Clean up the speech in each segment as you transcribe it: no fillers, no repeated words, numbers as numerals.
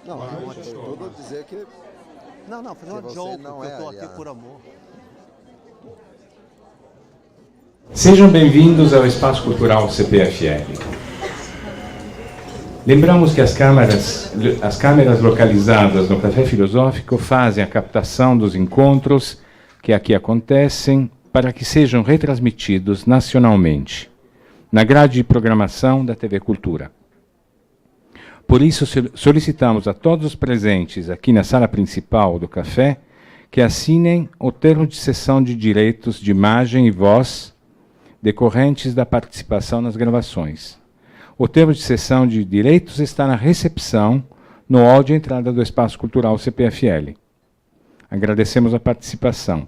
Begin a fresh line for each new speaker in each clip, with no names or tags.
Não, tudo dizer que
Não, fazer uma
você
joke,
não
que eu
é
tô aqui
aliado.
por amor.
Sejam bem-vindos ao Espaço Cultural CPFL. Lembramos que as câmeras localizadas no Café Filosófico fazem a captação dos encontros que aqui acontecem para que sejam retransmitidos nacionalmente, na grade de programação da TV Cultura. Por isso, solicitamos a todos os presentes aqui na sala principal do café que assinem o termo de cessão de direitos de imagem e voz decorrentes da participação nas gravações. O termo de cessão de direitos está na recepção, no hall de entrada do Espaço Cultural CPFL. Agradecemos a participação.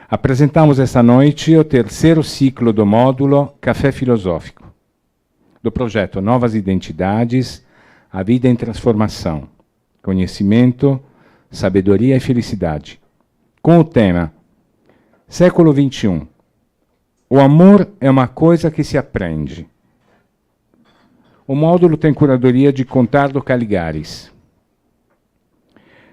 Apresentamos esta noite o terceiro ciclo do módulo Café Filosófico, do projeto Novas Identidades, a Vida em Transformação, Conhecimento, Sabedoria e Felicidade, com o tema Século XXI. O amor é uma coisa que se aprende. O módulo tem curadoria de Contardo Caligares.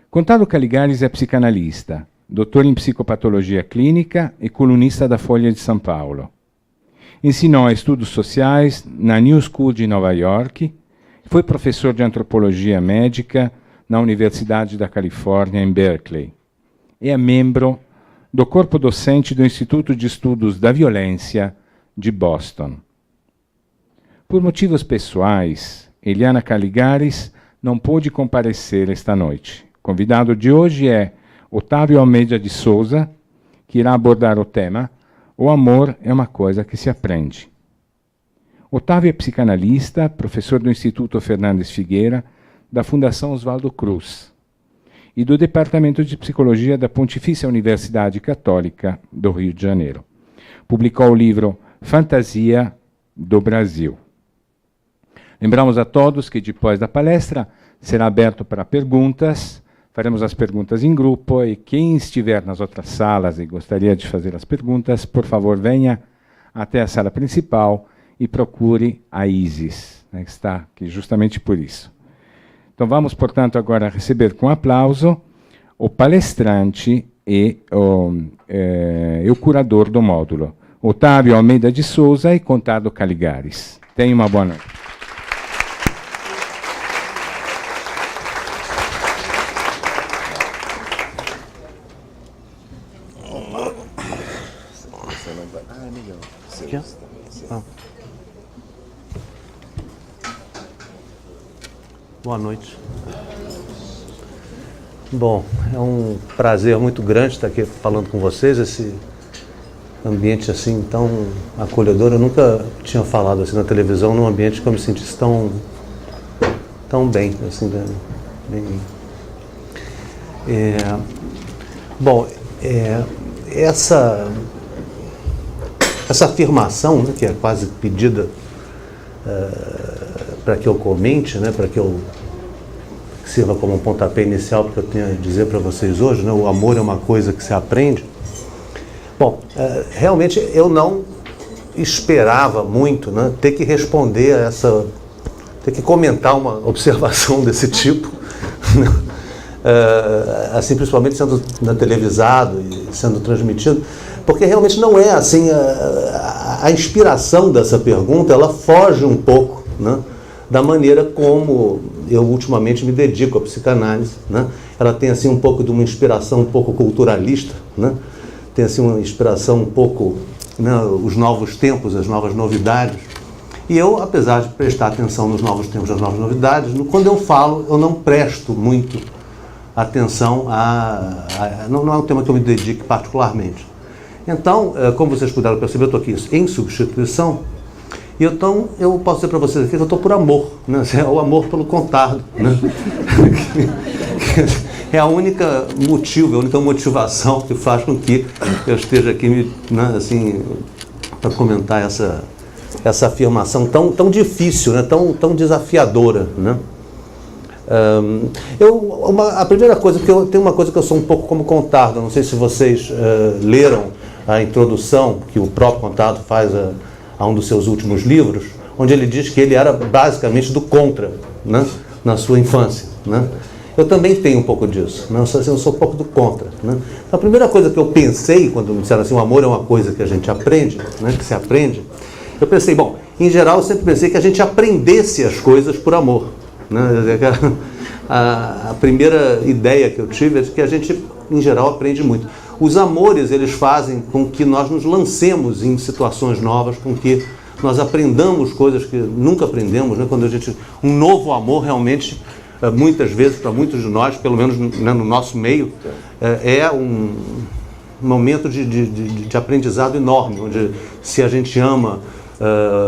Contardo Caligares é psicanalista, doutor em psicopatologia clínica e colunista da Folha de São Paulo. Ensinou estudos sociais na New School de Nova York, foi professor de antropologia médica na Universidade da Califórnia, em Berkeley. E é membro do corpo docente do Instituto de Estudos da Violência de Boston. Por motivos pessoais, Eliana Caligares não pôde comparecer esta noite. O convidado de hoje é Otávio Almeida de Souza, que irá abordar o tema O amor é uma coisa que se aprende. Otávio é psicanalista, professor do Instituto Fernandes Figueira, da Fundação Oswaldo Cruz e do Departamento de Psicologia da Pontifícia Universidade Católica do Rio de Janeiro. Publicou o livro Fantasia do Brasil. Lembramos a todos que depois da palestra será aberto para perguntas, faremos as perguntas em grupo e quem estiver nas outras salas e gostaria de fazer as perguntas, por favor, venha até a sala principal e procure a Isis, né, que está aqui justamente por isso. Então vamos, portanto, agora receber com aplauso o palestrante e o curador do módulo, Otávio Almeida de Souza e Contardo Caligares. Tenha uma boa noite.
Boa noite. Bom, é um prazer muito grande estar aqui falando com vocês, esse ambiente assim tão acolhedor. Eu nunca tinha falado assim na televisão num ambiente que eu me sentisse tão bem, assim, bem. Essa afirmação, né, que é quase pedida para que eu comente, né, para que eu sirva como um pontapé inicial porque eu tenho a dizer para vocês hoje, né, o amor é uma coisa que se aprende. Bom, realmente eu não esperava muito, né, ter que responder a ter que comentar uma observação desse tipo, assim, principalmente sendo televisado e sendo transmitido, porque realmente não é assim, a inspiração dessa pergunta, ela foge um pouco, né, da maneira como eu ultimamente me dedico à psicanálise, né? Ela tem assim um pouco de uma inspiração um pouco culturalista, né? Tem assim uma inspiração um pouco, né, os novos tempos, as novas novidades. E eu, apesar de prestar atenção nos novos tempos, nas novas novidades, quando eu falo, eu não presto muito atenção não é um tema que eu me dedique particularmente. Então, como vocês puderam perceber, eu estou aqui em substituição. E então, eu posso dizer para vocês aqui que eu estou por amor, né? É o amor pelo Contardo, né? É a única motivação que faz com que eu esteja aqui, né, assim, para comentar essa afirmação tão difícil, né? tão desafiadora, né? A primeira coisa, porque tem uma coisa que eu sou um pouco como Contardo, não sei se vocês leram a introdução que o próprio Contardo faz a um dos seus últimos livros, onde ele diz que ele era basicamente do contra, né, na sua infância. né? Eu também tenho um pouco disso, né? Eu sou um pouco do contra, né? Então, a primeira coisa que eu pensei, quando me disseram assim, o amor é uma coisa que a gente aprende, né? Que se aprende, eu pensei, bom, em geral eu sempre pensei que a gente aprendesse as coisas por amor, né? A primeira ideia que eu tive é de que a gente, em geral, aprende muito. Os amores, eles fazem com que nós nos lancemos em situações novas, com que nós aprendamos coisas que nunca aprendemos, né? Quando um novo amor realmente, muitas vezes, para muitos de nós, pelo menos, né, no nosso meio, é um momento de aprendizado enorme, onde se a gente ama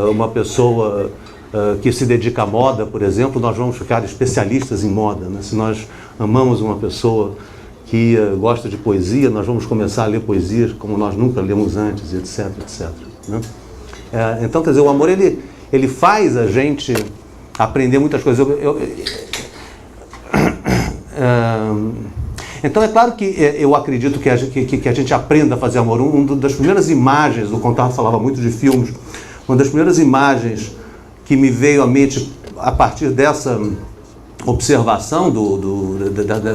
uma pessoa que se dedica à moda, por exemplo, nós vamos ficar especialistas em moda, né? Se nós amamos uma pessoa que gosta de poesia, nós vamos começar a ler poesias como nós nunca lemos antes, etc, etc, né? Então, quer dizer, o amor, ele faz a gente aprender muitas coisas. Então, é claro que eu acredito que a gente aprenda a fazer amor. Uma das primeiras imagens, o Contardo falava muito de filmes, uma das primeiras imagens que me veio à mente a partir dessa observação,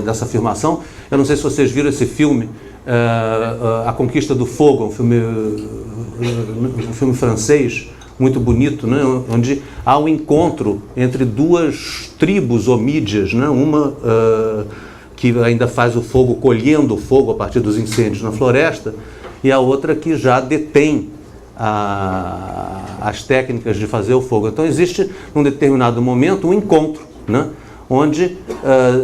dessa afirmação, eu não sei se vocês viram esse filme, A Conquista do Fogo, um filme francês, muito bonito, né? Onde há um encontro entre duas tribos homídeas, né? Uma que ainda faz o fogo, colhendo o fogo a partir dos incêndios na floresta, e a outra que já detém as técnicas de fazer o fogo. Então existe, num determinado momento, um encontro, né? Onde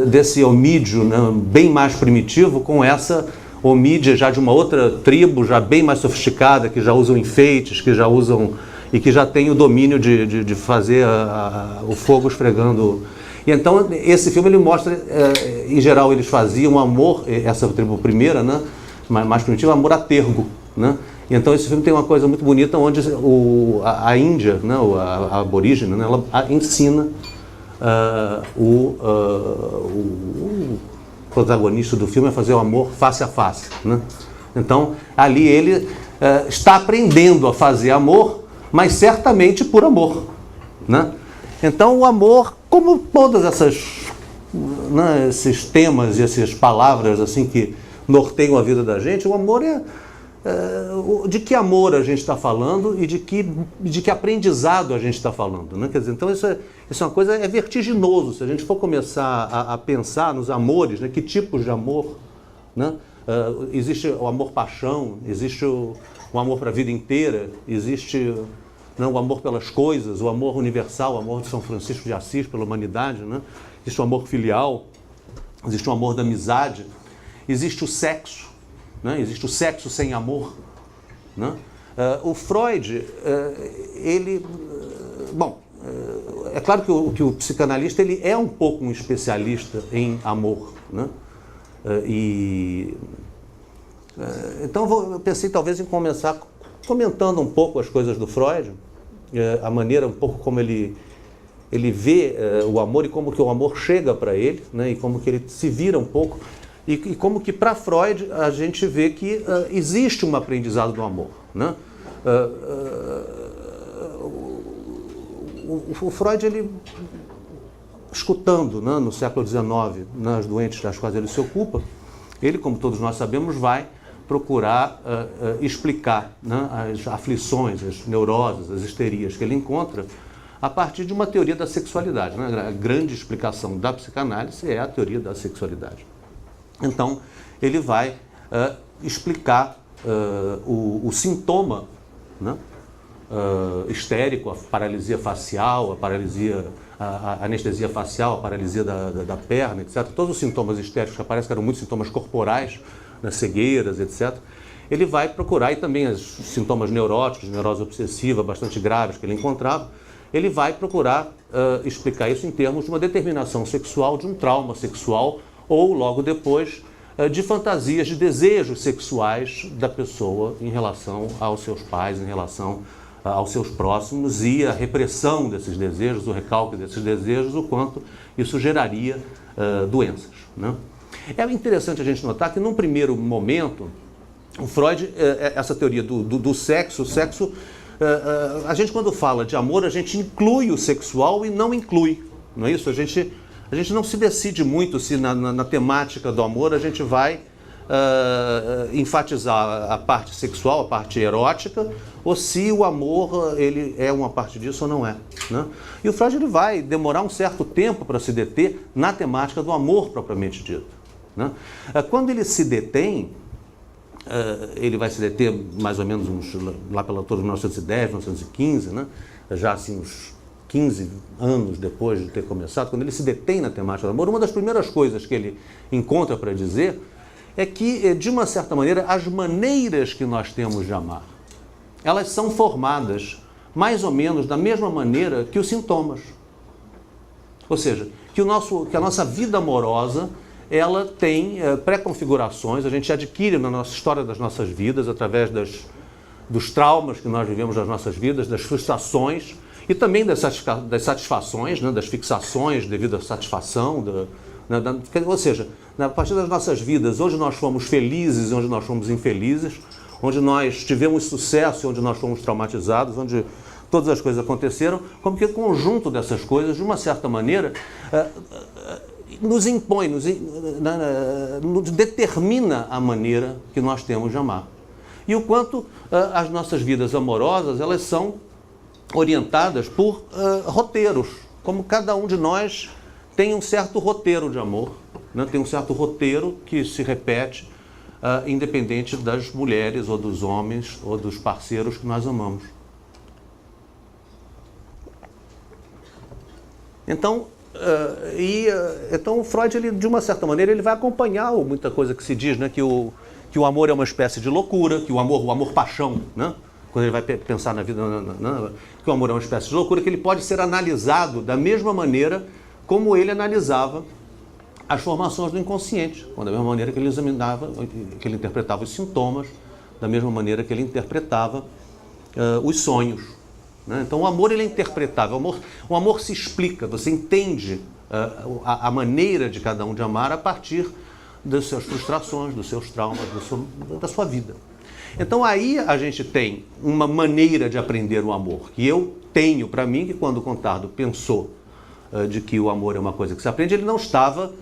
desse homídeo, né, bem mais primitivo, com essa homídea já de uma outra tribo, já bem mais sofisticada, que já usam enfeites, que já usam e que já tem o domínio de fazer o fogo esfregando. E então esse filme ele mostra, em geral eles faziam amor, essa tribo primeira, né, mais primitiva, amor a tergo, né? E então esse filme tem uma coisa muito bonita onde a Índia, né, a aborígene, né, ela ensina o protagonista do filme a fazer o amor face a face, né? Então ali ele está aprendendo a fazer amor, mas certamente por amor, né? Então o amor, como todas né, esses temas e essas palavras assim que norteiam a vida da gente, o amor de que amor a gente está falando e de que aprendizado a gente está falando, né? Quer dizer, então isso é uma coisa, é vertiginoso. Se a gente for começar a pensar nos amores, né? Que tipos de amor, né? Existe o amor-paixão, existe o amor para a vida inteira, existe, né, o amor pelas coisas, o amor universal, o amor de São Francisco de Assis pela humanidade, né? Existe o amor filial, existe o amor da amizade, existe o sexo, né? Existe o sexo sem amor, né? O Freud, ele... Bom, é claro que o psicanalista ele é um pouco um especialista em amor, né? Então eu pensei talvez em começar comentando um pouco as coisas do Freud, a maneira um pouco como ele vê o amor e como que o amor chega para ele, né? E como que ele se vira um pouco. E como que para Freud a gente vê que existe um aprendizado do amor, né? O Freud, ele, escutando, né, no século XIX, nas doentes das quais ele se ocupa, ele, como todos nós sabemos, vai procurar explicar, né, as aflições, as neuroses, as histerias que ele encontra a partir de uma teoria da sexualidade, né? A grande explicação da psicanálise é a teoria da sexualidade. Então, ele vai explicar o sintoma, né, histérico, a paralisia facial, a anestesia facial, a paralisia da perna, etc. Todos os sintomas histéricos que aparecem, que eram muitos sintomas corporais, né, cegueiras, etc. Ele vai procurar, e também os sintomas neuróticos, neurose obsessiva, bastante graves que ele encontrava, ele vai procurar explicar isso em termos de uma determinação sexual, de um trauma sexual, ou logo depois de fantasias, de desejos sexuais da pessoa em relação aos seus pais, em relação aos seus próximos, e a repressão desses desejos, o recalque desses desejos, o quanto isso geraria doenças, né? É interessante a gente notar que num primeiro momento, o Freud, essa teoria do sexo, a gente quando fala de amor, a gente inclui o sexual e não inclui, não é isso? A gente A gente não se decide muito se na temática do amor a gente vai enfatizar a parte sexual, a parte erótica, ou se o amor ele é uma parte disso ou não é, né? E o Freud ele vai demorar um certo tempo para se deter na temática do amor propriamente dito, né? Quando ele se detém, ele vai se deter mais ou menos lá pela altura de 1910, 1915, né? Já assim uns 15 anos depois de ter começado, quando ele se detém na temática do amor, uma das primeiras coisas que ele encontra para dizer é que, de uma certa maneira, as maneiras que nós temos de amar, elas são formadas mais ou menos da mesma maneira que os sintomas. Ou seja, que a nossa vida amorosa, ela tem pré-configurações, a gente adquire na nossa história das nossas vidas, através dos traumas que nós vivemos nas nossas vidas, das frustrações e também das satisfações, né, das fixações devido à satisfação, ou seja, a partir das nossas vidas, onde nós fomos felizes e onde nós fomos infelizes, onde nós tivemos sucesso e onde nós fomos traumatizados, onde todas as coisas aconteceram, como que o conjunto dessas coisas, de uma certa maneira, nos impõe, nos determina a maneira que nós temos de amar. E o quanto as nossas vidas amorosas, elas são orientadas por roteiros, como cada um de nós tem um certo roteiro de amor, né? Tem um certo roteiro que se repete independente das mulheres ou dos homens ou dos parceiros que nós amamos. Então, então o Freud, ele, de uma certa maneira, ele vai acompanhar muita coisa que se diz, né? Que o amor é uma espécie de loucura, que o amor-paixão, né? Quando ele vai pensar na vida, que o amor é uma espécie de loucura, que ele pode ser analisado da mesma maneira como ele analisava as formações do inconsciente, da mesma maneira que ele examinava, que ele interpretava os sintomas, da mesma maneira que ele interpretava os sonhos, né? Então o amor, ele é interpretável, o amor se explica, você entende a maneira de cada um de amar a partir das suas frustrações, dos seus traumas, da sua vida. Então aí a gente tem uma maneira de aprender o amor, que eu tenho para mim, que quando o Contardo pensou de que o amor é uma coisa que se aprende, ele não estava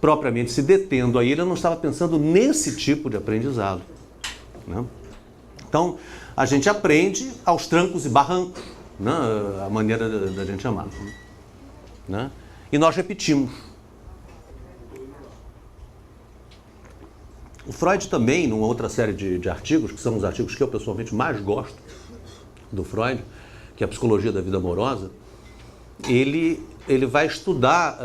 propriamente se detendo aí, ele não estava pensando nesse tipo de aprendizado, né? Então, a gente aprende aos trancos e barrancos, né? A maneira da gente amar, né? E nós repetimos. O Freud também, numa outra série de artigos, que são os artigos que eu pessoalmente mais gosto do Freud, que é a Psicologia da Vida Amorosa, ele vai estudar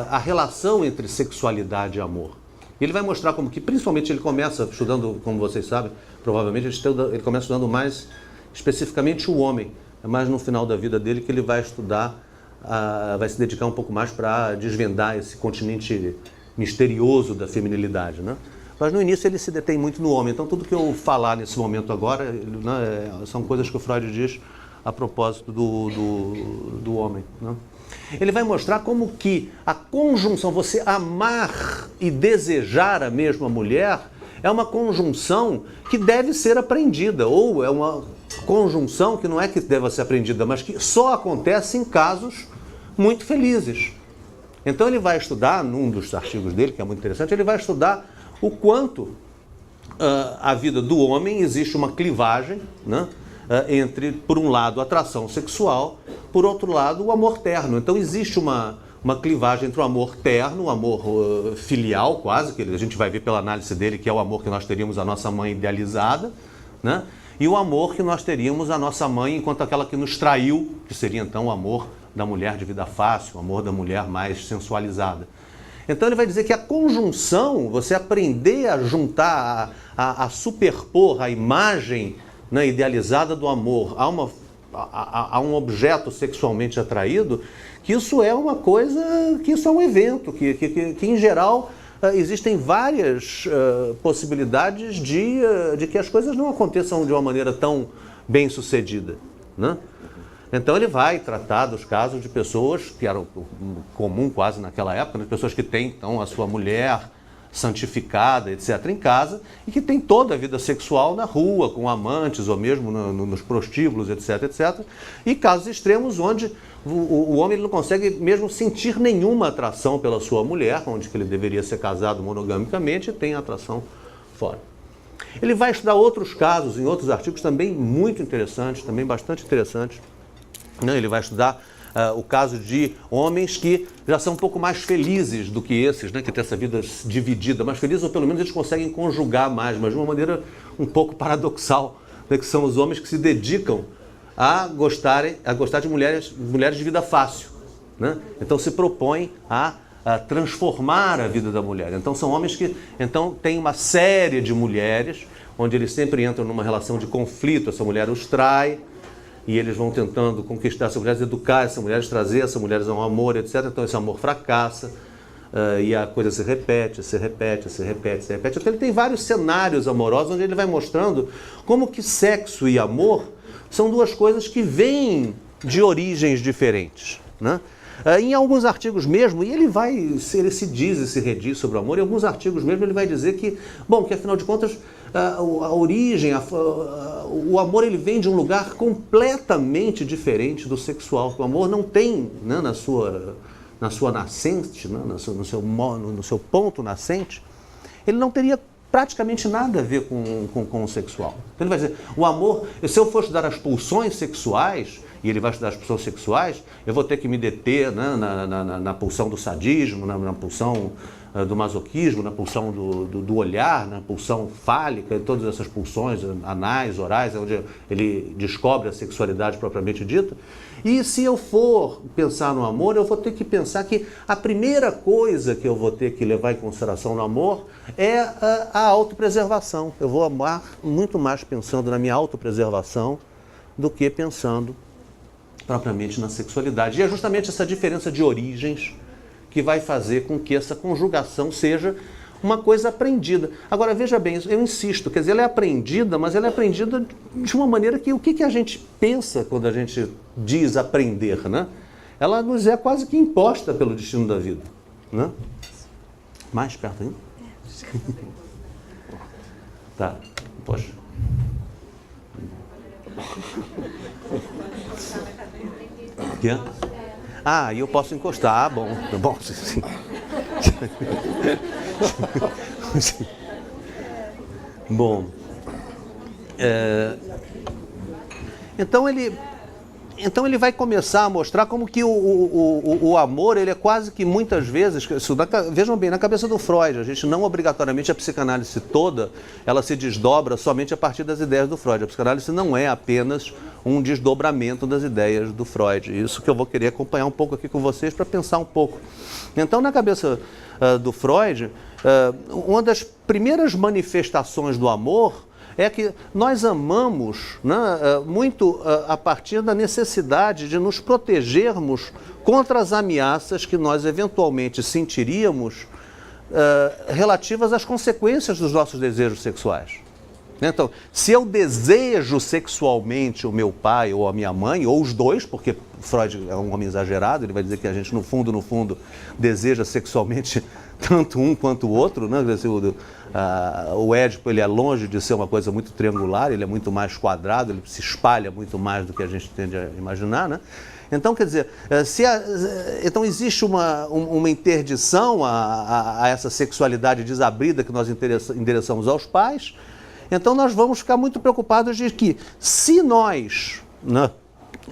a relação entre sexualidade e amor. Ele vai mostrar como que, principalmente, ele começa estudando, como vocês sabem, provavelmente ele começa estudando mais especificamente o homem. É mais no final da vida dele que ele vai estudar, vai se dedicar um pouco mais para desvendar esse continente misterioso da feminilidade, né? Mas no início ele se detém muito no homem. Então tudo que eu falar nesse momento agora, né, são coisas que o Freud diz a propósito do homem, né? Ele vai mostrar como que a conjunção, você amar e desejar a mesma mulher, é uma conjunção que deve ser aprendida, ou é uma conjunção que não é que deva ser aprendida, mas que só acontece em casos muito felizes. Então ele vai estudar, num dos artigos dele, que é muito interessante, ele vai estudar o quanto a vida do homem existe uma clivagem, né, entre, por um lado, a atração sexual, por outro lado, o amor terno. Então existe uma clivagem entre o amor terno, o amor filial quase, que a gente vai ver pela análise dele, que é o amor que nós teríamos a nossa mãe idealizada, né, e o amor que nós teríamos a nossa mãe enquanto aquela que nos traiu, que seria então o amor da mulher de vida fácil, o amor da mulher mais sensualizada. Então ele vai dizer que a conjunção, você aprender a juntar, a superpor a imagem, né, idealizada do amor a um objeto sexualmente atraído, que isso é uma coisa, que isso é um evento, que em geral existem várias possibilidades de que as coisas não aconteçam de uma maneira tão bem sucedida, né? Então ele vai tratar dos casos de pessoas, que era comum quase naquela época, né? Pessoas que têm então a sua mulher santificada, etc., em casa, e que tem toda a vida sexual na rua, com amantes, ou mesmo nos prostíbulos, etc., etc., e casos extremos onde o homem ele não consegue mesmo sentir nenhuma atração pela sua mulher, onde que ele deveria ser casado monogamicamente, e tem atração fora. Ele vai estudar outros casos, em outros artigos também muito interessantes, também bastante interessantes. Ele vai estudar o caso de homens que já são um pouco mais felizes do que esses, que têm essa vida dividida, mais felizes, ou pelo menos eles conseguem conjugar mais, mas de uma maneira um pouco paradoxal, que são os homens que se dedicam a gostar de mulheres de vida fácil. Então se propõem a transformar a vida da mulher. Então são homens que têm uma série de mulheres, onde eles sempre entram numa relação de conflito, essa mulher os trai, e eles vão tentando conquistar essas mulheres, educar essas mulheres, trazer essas mulheres a um amor, etc. Então esse amor fracassa, e a coisa se repete. Então ele tem vários cenários amorosos, onde ele vai mostrando como que sexo e amor são duas coisas que vêm de origens diferentes. Em alguns artigos mesmo, e ele se diz e se rediz sobre o amor, em alguns artigos mesmo ele vai dizer que afinal de contas, a origem, o amor ele vem de um lugar completamente diferente do sexual. O amor não tem, na sua nascente, no seu ponto nascente, ele não teria praticamente nada a ver com o sexual. Então ele vai dizer, o amor, se eu for estudar as pulsões sexuais, e ele vai estudar as pulsões sexuais, eu vou ter que me deter na pulsão do sadismo, na pulsão do masoquismo, na pulsão do olhar, na pulsão fálica, todas essas pulsões anais, orais, onde ele descobre a sexualidade propriamente dita. E se eu for pensar no amor, eu vou ter que pensar que a primeira coisa que eu vou ter que levar em consideração no amor é a autopreservação. Eu vou amar muito mais pensando na minha autopreservação do que pensando propriamente na sexualidade. E é justamente essa diferença de origens que vai fazer com que essa conjugação seja uma coisa aprendida. Agora, veja bem, eu insisto, quer dizer, ela é aprendida, mas ela é aprendida de uma maneira que o que a gente pensa quando a gente diz aprender, Ela nos é quase que imposta pelo destino da vida, Mais perto ainda? Tá, poxa. O quê? E eu posso encostar. Bom. Sim. Bom. Então ele vai começar a mostrar como que o amor, ele é quase que muitas vezes, vejam bem, na cabeça do Freud, a gente não obrigatoriamente, a psicanálise toda, ela se desdobra somente a partir das ideias do Freud. A psicanálise não é apenas um desdobramento das ideias do Freud. Isso que eu vou querer acompanhar um pouco aqui com vocês para pensar um pouco. Então, na cabeça do Freud, uma das primeiras manifestações do amor é que nós amamos muito a partir da necessidade de nos protegermos contra as ameaças que nós eventualmente sentiríamos relativas às consequências dos nossos desejos sexuais. Então, se eu desejo sexualmente o meu pai ou a minha mãe, ou os dois, porque Freud é um homem exagerado, ele vai dizer que a gente no fundo, deseja sexualmente tanto um quanto o outro, o Édipo, ele é longe de ser uma coisa muito triangular, ele é muito mais quadrado, ele se espalha muito mais do que a gente tende a imaginar, Então, quer dizer, então existe uma interdição a essa sexualidade desabrida que nós endereçamos aos pais. Então nós vamos ficar muito preocupados de que, se nós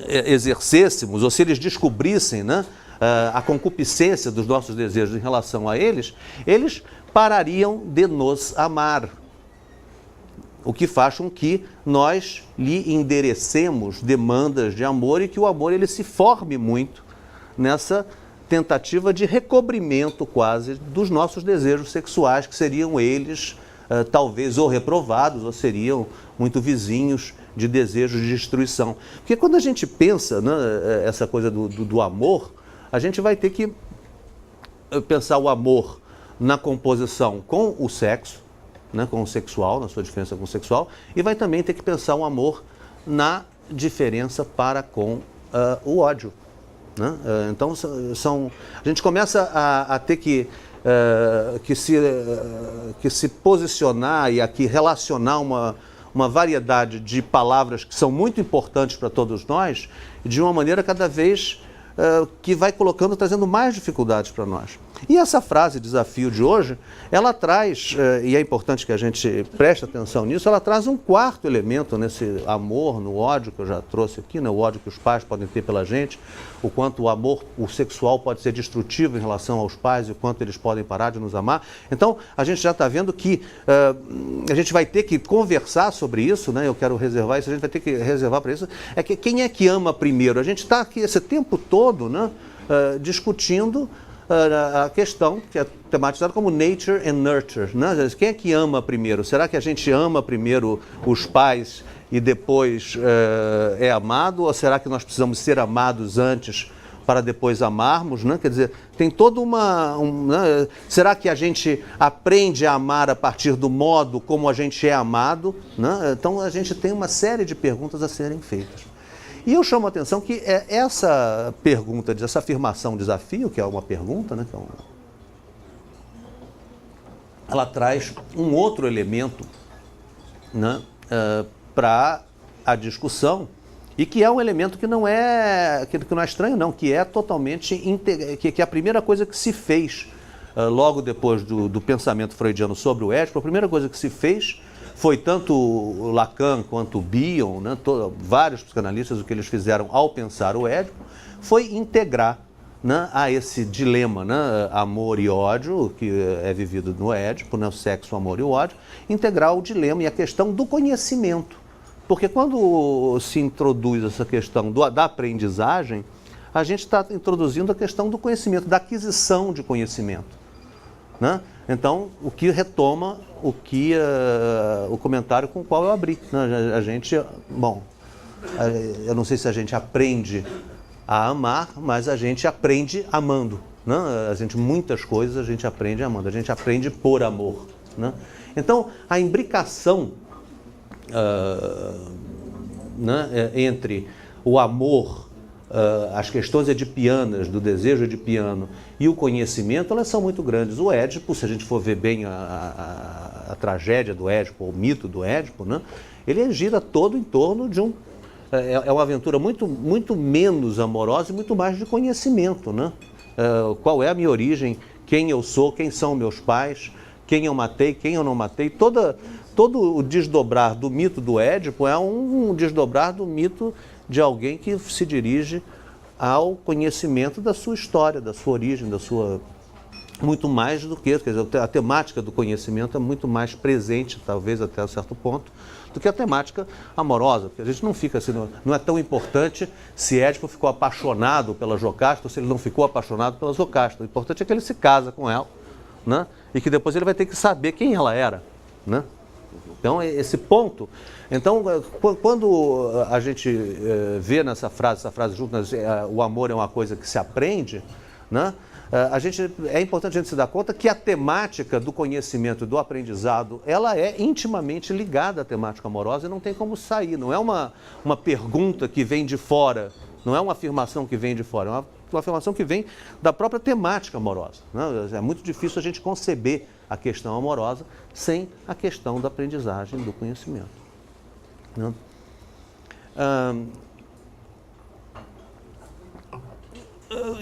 exercêssemos, ou se eles descobrissem a concupiscência dos nossos desejos em relação a eles, eles parariam de nos amar. O que faz com que nós lhe enderecemos demandas de amor e que o amor ele se forme muito nessa tentativa de recobrimento quase dos nossos desejos sexuais, que seriam eles talvez ou reprovados, ou seriam muito vizinhos de desejos de destruição. Porque quando a gente pensa essa coisa do amor, a gente vai ter que pensar o amor na composição com o sexo, com o sexual, na sua diferença com o sexual, e vai também ter que pensar o amor na diferença para com o ódio. Então, a gente começa a ter que que se posicionar e aqui relacionar uma variedade de palavras que são muito importantes para todos nós, de uma maneira cada vez que vai trazendo mais dificuldades para nós. E essa frase, desafio de hoje, ela traz, e é importante que a gente preste atenção nisso, ela traz um quarto elemento nesse amor, no ódio que eu já trouxe aqui, né? O ódio que os pais podem ter pela gente, o quanto o amor, o sexual pode ser destrutivo em relação aos pais e o quanto eles podem parar de nos amar. Então, a gente já está vendo que a gente vai ter que conversar sobre isso, né? Eu quero reservar isso, a gente vai ter que reservar para isso. É que quem é que ama primeiro? A gente está aqui esse tempo todo, né, discutindo a questão que é tematizada como nature and nurture, né? Quem é que ama primeiro? Será que a gente ama primeiro os pais e depois é amado? Ou será que nós precisamos ser amados antes para depois amarmos, né? Quer dizer, tem toda né? Será que a gente aprende a amar a partir do modo como a gente é amado, né? Então a gente tem uma série de perguntas a serem feitas. E eu chamo a atenção que essa pergunta, essa afirmação, desafio, que é uma pergunta, né, ela traz um outro elemento, né, para a discussão, e que é um elemento que não é estranho, não, que é totalmente, que é a primeira coisa que se fez logo depois do pensamento freudiano sobre o Édipo. A primeira coisa que se fez foi tanto Lacan quanto Bion, né, vários psicanalistas, o que eles fizeram ao pensar o Édipo, foi integrar, né, a esse dilema, né, amor e ódio, que é vivido no Édipo, né, o sexo, o amor e o ódio, integrar o dilema e a questão do conhecimento. Porque quando se introduz essa questão da aprendizagem, a gente está introduzindo a questão do conhecimento, da aquisição de conhecimento, né? Então, o que retoma o comentário com o qual eu abri. Né? A gente, bom, eu não sei se a gente aprende a amar, mas a gente aprende amando. Né? Muitas coisas a gente aprende amando, a gente aprende por amor. Né? Então, a imbricação né, entre o amor, as questões edipianas, do desejo edipiano e o conhecimento, elas são muito grandes. O Édipo, se a gente for ver bem a tragédia do Édipo, o mito do Édipo, né, ele gira todo em torno de é uma aventura muito, muito menos amorosa e muito mais de conhecimento. Né? Qual é a minha origem, quem eu sou, quem são meus pais, quem eu matei, quem eu não matei. Todo o desdobrar do mito do Édipo é um desdobrar do mito de alguém que se dirige ao conhecimento da sua história, da sua origem, muito mais do que, quer dizer, a temática do conhecimento é muito mais presente, talvez até a certo ponto, do que a temática amorosa, porque a gente não fica assim, não é tão importante se Édipo ficou apaixonado pela Jocasta ou se ele não ficou apaixonado pela Jocasta. O importante é que ele se casa com ela, né? E que depois ele vai ter que saber quem ela era, né? Então, esse ponto. Então, quando a gente vê nessa frase junto, o amor é uma coisa que se aprende, né? É importante a gente se dar conta que a temática do conhecimento, do aprendizado, ela é intimamente ligada à temática amorosa e não tem como sair. Não é uma pergunta que vem de fora, não é uma afirmação que vem de fora, é uma afirmação que vem da própria temática amorosa. Né? É muito difícil a gente conceber a questão amorosa sem a questão da aprendizagem do conhecimento. Né?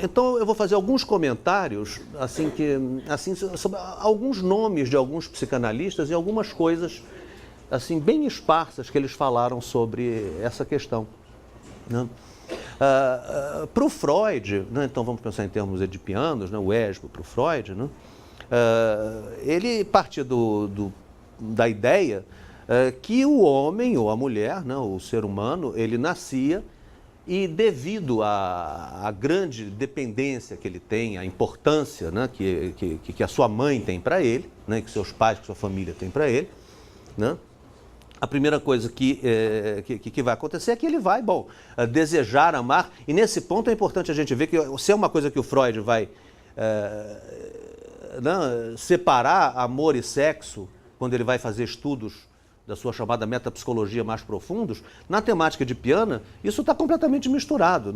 Então eu vou fazer alguns comentários sobre alguns nomes de alguns psicanalistas e algumas coisas assim bem esparsas que eles falaram sobre essa questão. Né? Para o Freud, né, então vamos pensar em termos edipianos, né, o Édipo para o Freud, né, ele partia da ideia que o homem ou a mulher, né, o ser humano, ele nascia e devido à grande dependência que ele tem, à importância, né, que a sua mãe tem para ele, né, que seus pais, que sua família tem para ele, né, a primeira coisa que vai acontecer é que ele vai, desejar, amar, e nesse ponto é importante a gente ver que se é uma coisa que o Freud vai separar amor e sexo, quando ele vai fazer estudos da sua chamada metapsicologia mais profundos, na temática edipiana, isso está completamente misturado.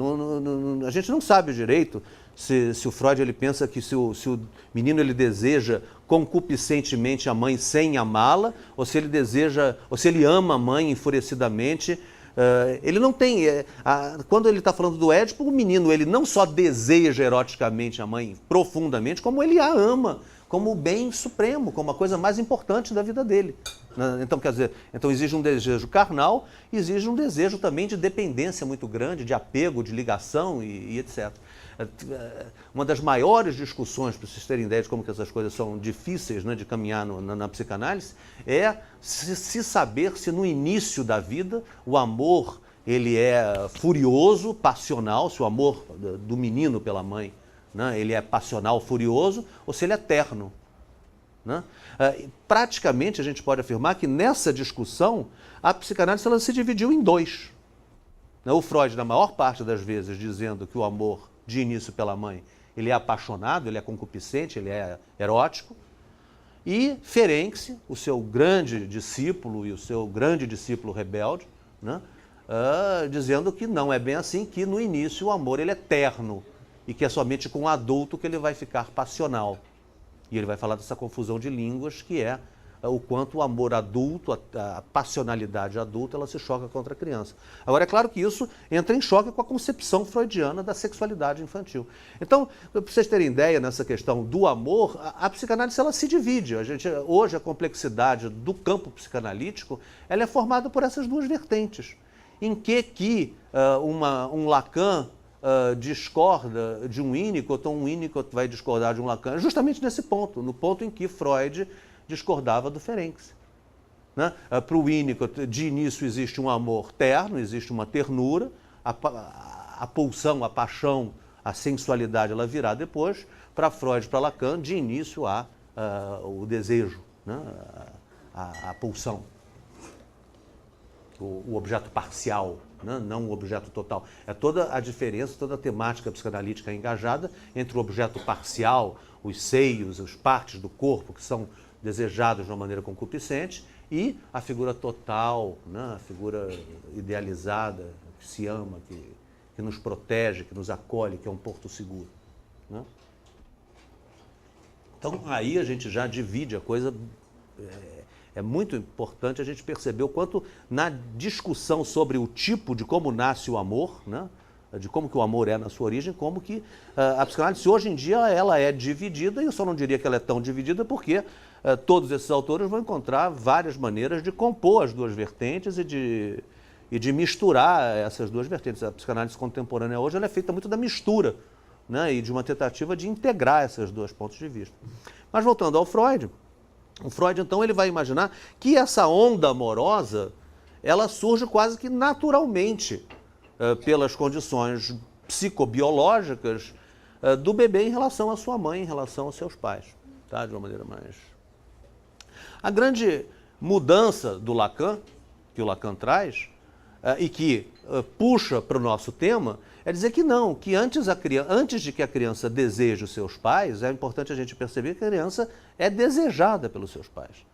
A gente não sabe direito Se o Freud ele pensa que se o menino ele deseja concupiscentemente a mãe sem amá-la, ou se ele deseja, ou se ele ama a mãe enfurecidamente, ele não tem... quando ele está falando do Édipo, o menino ele não só deseja eroticamente a mãe profundamente, como ele a ama como o bem supremo, como a coisa mais importante da vida dele. Então, quer dizer, então exige um desejo carnal, exige um desejo também de dependência muito grande, de apego, de ligação e etc. Uma das maiores discussões, para vocês terem ideia de como que essas coisas são difíceis, né, de caminhar na psicanálise, é se saber se no início da vida o amor ele é furioso, passional, se o amor do menino pela mãe, né, ele é passional, furioso, ou se ele é terno. Né? Praticamente a gente pode afirmar que nessa discussão a psicanálise ela se dividiu em dois. O Freud, na maior parte das vezes, dizendo que o amor de início pela mãe ele é apaixonado, ele é concupiscente, ele é erótico, e Ferenczi, o seu grande discípulo e o seu grande discípulo rebelde, né, dizendo que não é bem assim, que no início o amor ele é terno e que é somente com o adulto que ele vai ficar passional. E ele vai falar dessa confusão de línguas, que é o quanto o amor adulto, a passionalidade adulta, ela se choca contra a criança. Agora, é claro que isso entra em choque com a concepção freudiana da sexualidade infantil. Então, para vocês terem ideia nessa questão do amor, a psicanálise ela se divide. Hoje, a complexidade do campo psicanalítico ela é formada por essas duas vertentes. Em que um Lacan discorda de um Winnicott, ou um Winnicott vai discordar de um Lacan, justamente nesse ponto, no ponto em que Freud discordava do Ferenczi. Né? Para o Winnicott, de início existe um amor terno, existe uma ternura, a pulsão, a paixão, a sensualidade ela virá depois. Para Freud, para Lacan, de início há o desejo, né? a pulsão, o objeto parcial, né? Não o objeto total. É toda a diferença, toda a temática psicanalítica engajada entre o objeto parcial, os seios, as partes do corpo que são desejados de uma maneira concupiscente, e a figura total, né? A figura idealizada, que se ama, que nos protege, que nos acolhe, que é um porto seguro. Né? Então, aí a gente já divide a coisa. É muito importante a gente perceber o quanto na discussão sobre o tipo de como nasce o amor, né? De como que o amor é na sua origem, como que a psicanálise hoje em dia ela é dividida, e eu só não diria que ela é tão dividida porque todos esses autores vão encontrar várias maneiras de compor as duas vertentes e de misturar essas duas vertentes. A psicanálise contemporânea hoje ela é feita muito da mistura, né? E de uma tentativa de integrar esses dois pontos de vista. Mas voltando ao Freud, o Freud, então, ele vai imaginar que essa onda amorosa, ela surge quase que naturalmente pelas condições psicobiológicas do bebê em relação à sua mãe, em relação aos seus pais, tá? De uma maneira mais... A grande mudança do Lacan, que o Lacan traz, e que puxa para o nosso tema, é dizer que não, que antes de que a criança deseje os seus pais, é importante a gente perceber que a criança é desejada pelos seus pais.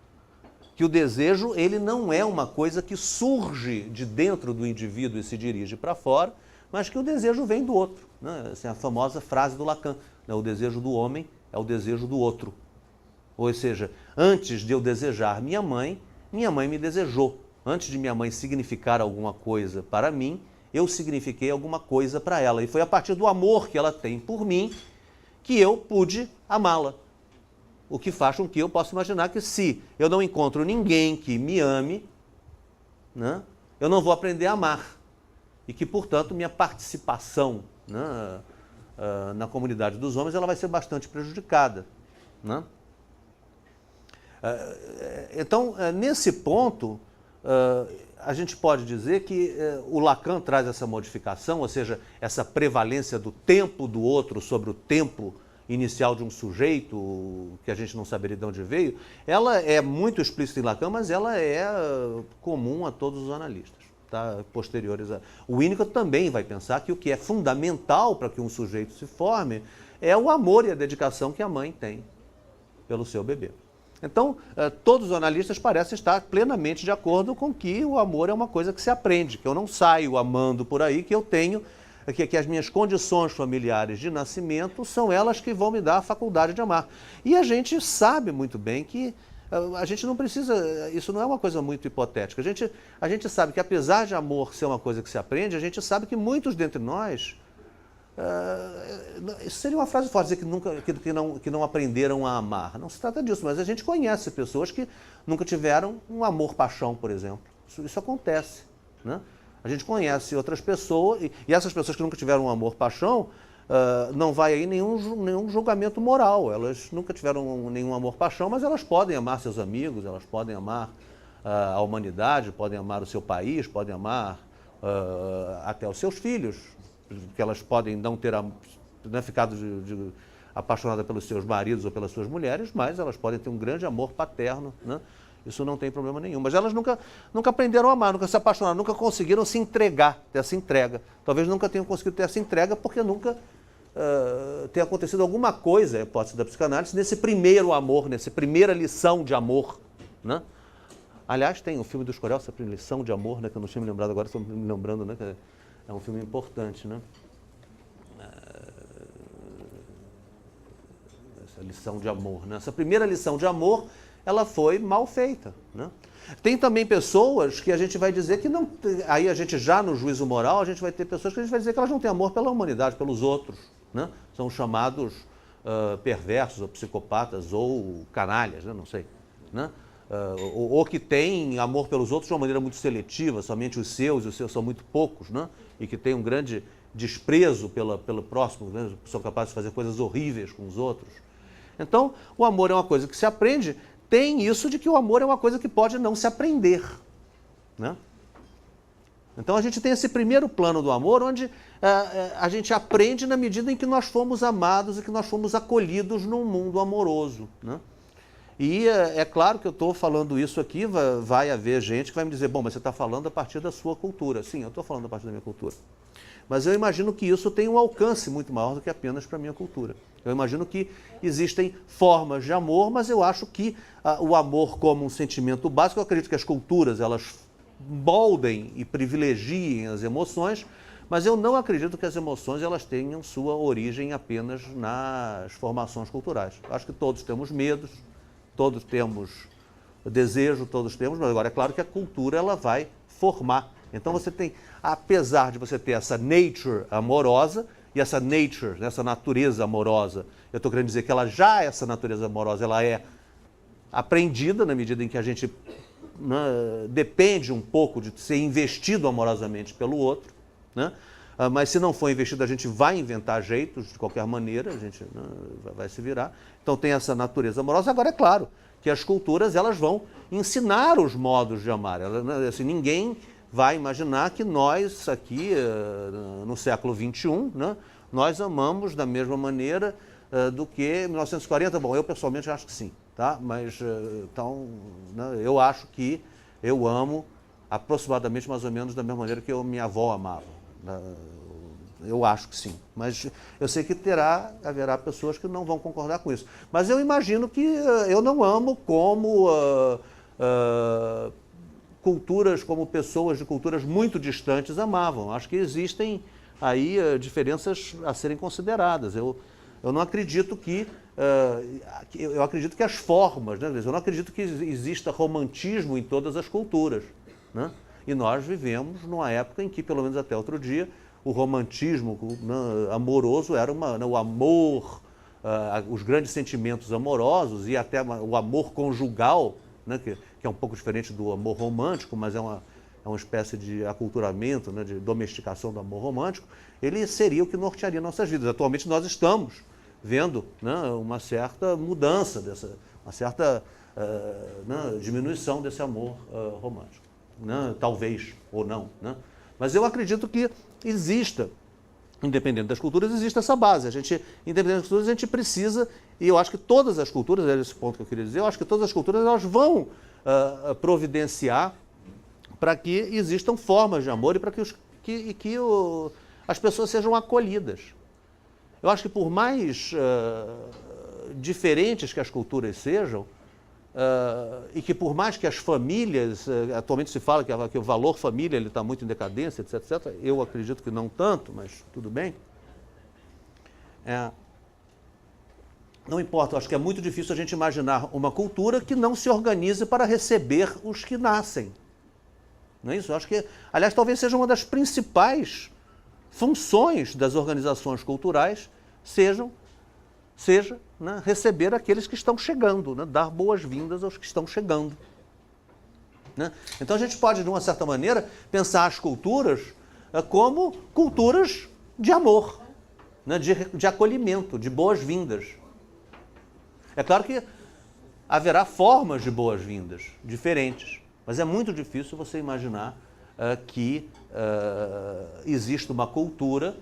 Que o desejo, ele não é uma coisa que surge de dentro do indivíduo e se dirige para fora, mas que o desejo vem do outro. Né? Essa é a famosa frase do Lacan, né? O desejo do homem é o desejo do outro. Ou seja, antes de eu desejar minha mãe me desejou. Antes de minha mãe significar alguma coisa para mim, eu signifiquei alguma coisa para ela. E foi a partir do amor que ela tem por mim que eu pude amá-la. O que faz com que eu possa imaginar que se eu não encontro ninguém que me ame, né, eu não vou aprender a amar. E que, portanto, minha participação, né, na comunidade dos homens ela vai ser bastante prejudicada. Né? Então, nesse ponto... a gente pode dizer que o Lacan traz essa modificação, ou seja, essa prevalência do tempo do outro sobre o tempo inicial de um sujeito, que a gente não saberia de onde veio, ela é muito explícita em Lacan, mas ela é comum a todos os analistas, tá? Posteriores a... O Winnicott também vai pensar que o que é fundamental para que um sujeito se forme é o amor e a dedicação que a mãe tem pelo seu bebê. Então, todos os analistas parecem estar plenamente de acordo com que o amor é uma coisa que se aprende, que eu não saio amando por aí, que eu tenho que as minhas condições familiares de nascimento são elas que vão me dar a faculdade de amar. E a gente sabe muito bem que a gente não precisa, isso não é uma coisa muito hipotética. A gente sabe que apesar de amor ser uma coisa que se aprende, a gente sabe que muitos dentre nós, isso seria uma frase forte, dizer que não aprenderam a amar. Não se trata disso, mas a gente conhece pessoas que nunca tiveram um amor-paixão, por exemplo. Isso acontece, né? A gente conhece outras pessoas, e essas pessoas que nunca tiveram um amor-paixão, não vai aí nenhum julgamento moral. Elas nunca tiveram nenhum amor-paixão, mas elas podem amar seus amigos, elas podem amar a humanidade, podem amar o seu país, podem amar até os seus filhos, que elas podem não ter ficado apaixonadas pelos seus maridos ou pelas suas mulheres, mas elas podem ter um grande amor paterno, né? Isso não tem problema nenhum. Mas elas nunca aprenderam a amar, nunca se apaixonaram, nunca conseguiram se entregar, ter essa entrega. Talvez nunca tenham conseguido ter essa entrega porque nunca tenha acontecido alguma coisa, a hipótese da psicanálise, nesse primeiro amor, nessa primeira lição de amor, né? Aliás, tem o filme do Escorel, essa lição de amor, né, que eu não tinha me lembrado agora, estou me lembrando, né, que é um filme importante, né? Essa lição de amor, né? Essa primeira lição de amor, ela foi mal feita, né? Tem também pessoas que a gente vai dizer que não... Aí a gente já no juízo moral, a gente vai ter pessoas que a gente vai dizer que elas não têm amor pela humanidade, pelos outros, né? São chamados perversos, ou psicopatas, ou canalhas, né? Não sei, né? Ou que têm amor pelos outros de uma maneira muito seletiva, somente os seus são muito poucos, né? E que têm um grande desprezo pelo próximo, né? São capazes de fazer coisas horríveis com os outros. Então, o amor é uma coisa que se aprende. Tem isso de que o amor é uma coisa que pode não se aprender, né? Então a gente tem esse primeiro plano do amor, onde a gente aprende na medida em que nós fomos amados e que nós fomos acolhidos num mundo amoroso, né? E é claro que eu estou falando isso aqui, vai haver gente que vai me dizer, bom, mas você está falando a partir da sua cultura. Sim, eu estou falando a partir da minha cultura. Mas eu imagino que isso tem um alcance muito maior do que apenas para a minha cultura. Eu imagino que existem formas de amor, mas eu acho que o amor como um sentimento básico, eu acredito que as culturas, elas moldem e privilegiem as emoções, mas eu não acredito que as emoções elas tenham sua origem apenas nas formações culturais. Eu acho que todos temos medos, todos temos desejo, todos temos, mas agora é claro que a cultura ela vai formar. Então você tem, apesar de você ter essa nature amorosa, e essa nature, essa natureza amorosa, eu estou querendo dizer que essa natureza amorosa, ela é aprendida na medida em que a gente, né, depende um pouco de ser investido amorosamente pelo outro, né? Mas se não for investido, a gente vai inventar jeitos de qualquer maneira, a gente, né, vai se virar. Então tem essa natureza amorosa. Agora é claro que as culturas elas vão ensinar os modos de amar. Assim, ninguém vai imaginar que nós aqui, no século XXI, né, nós amamos da mesma maneira do que em 1940. Bom, eu pessoalmente acho que sim, tá? Mas, então, né, eu acho que eu amo aproximadamente mais ou menos da mesma maneira que minha avó amava. Eu acho que sim, mas eu sei que haverá pessoas que não vão concordar com isso. Mas eu imagino que eu não amo como... culturas, como pessoas de culturas muito distantes amavam. Acho que existem aí diferenças a serem consideradas. Eu não acredito que... eu acredito que as formas, né? Eu não acredito que exista romantismo em todas as culturas, né? E nós vivemos numa época em que, pelo menos até outro dia, o romantismo, né, amoroso era o amor, os grandes sentimentos amorosos e até o amor conjugal, né, que é um pouco diferente do amor romântico, mas é uma espécie de aculturamento, né, de domesticação do amor romântico, ele seria o que nortearia nossas vidas. Atualmente nós estamos vendo, né, uma certa mudança, uma certa né, diminuição desse amor romântico. Né, talvez, ou não. Né? Mas eu acredito que exista, independente das culturas, existe essa base. Independente das culturas, a gente precisa, e eu acho que todas as culturas, é esse ponto que eu queria dizer, eu acho que todas as culturas elas vão providenciar para que existam formas de amor e para que as pessoas sejam acolhidas. Eu acho que por mais diferentes que as culturas sejam, e que por mais que as famílias, atualmente se fala que o valor família está muito em decadência, etc, etc. Eu acredito que não tanto, mas tudo bem. Não importa, eu acho que é muito difícil a gente imaginar uma cultura que não se organize para receber os que nascem. Não é isso? Eu acho que, aliás, talvez seja uma das principais funções das organizações culturais, seja, né, receber aqueles que estão chegando, né, dar boas-vindas aos que estão chegando. Né? Então a gente pode, de uma certa maneira, pensar as culturas como culturas de amor, né, de acolhimento, de boas-vindas. É claro que haverá formas de boas-vindas diferentes, mas é muito difícil você imaginar que exista uma cultura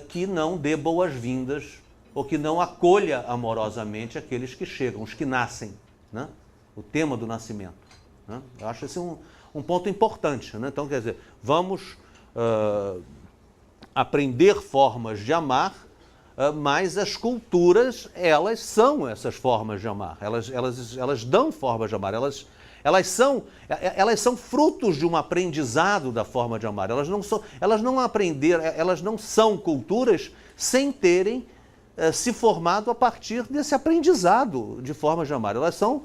que não dê boas-vindas ou que não acolha amorosamente aqueles que chegam, os que nascem, né? O tema do nascimento. Né? Eu acho esse um ponto importante. Né? Então, quer dizer, vamos aprender formas de amar, mas as culturas, elas são essas formas de amar. Elas dão formas de amar. Elas são frutos de um aprendizado da forma de amar. Elas não são culturas sem terem se formado a partir desse aprendizado de formas de amar. Elas são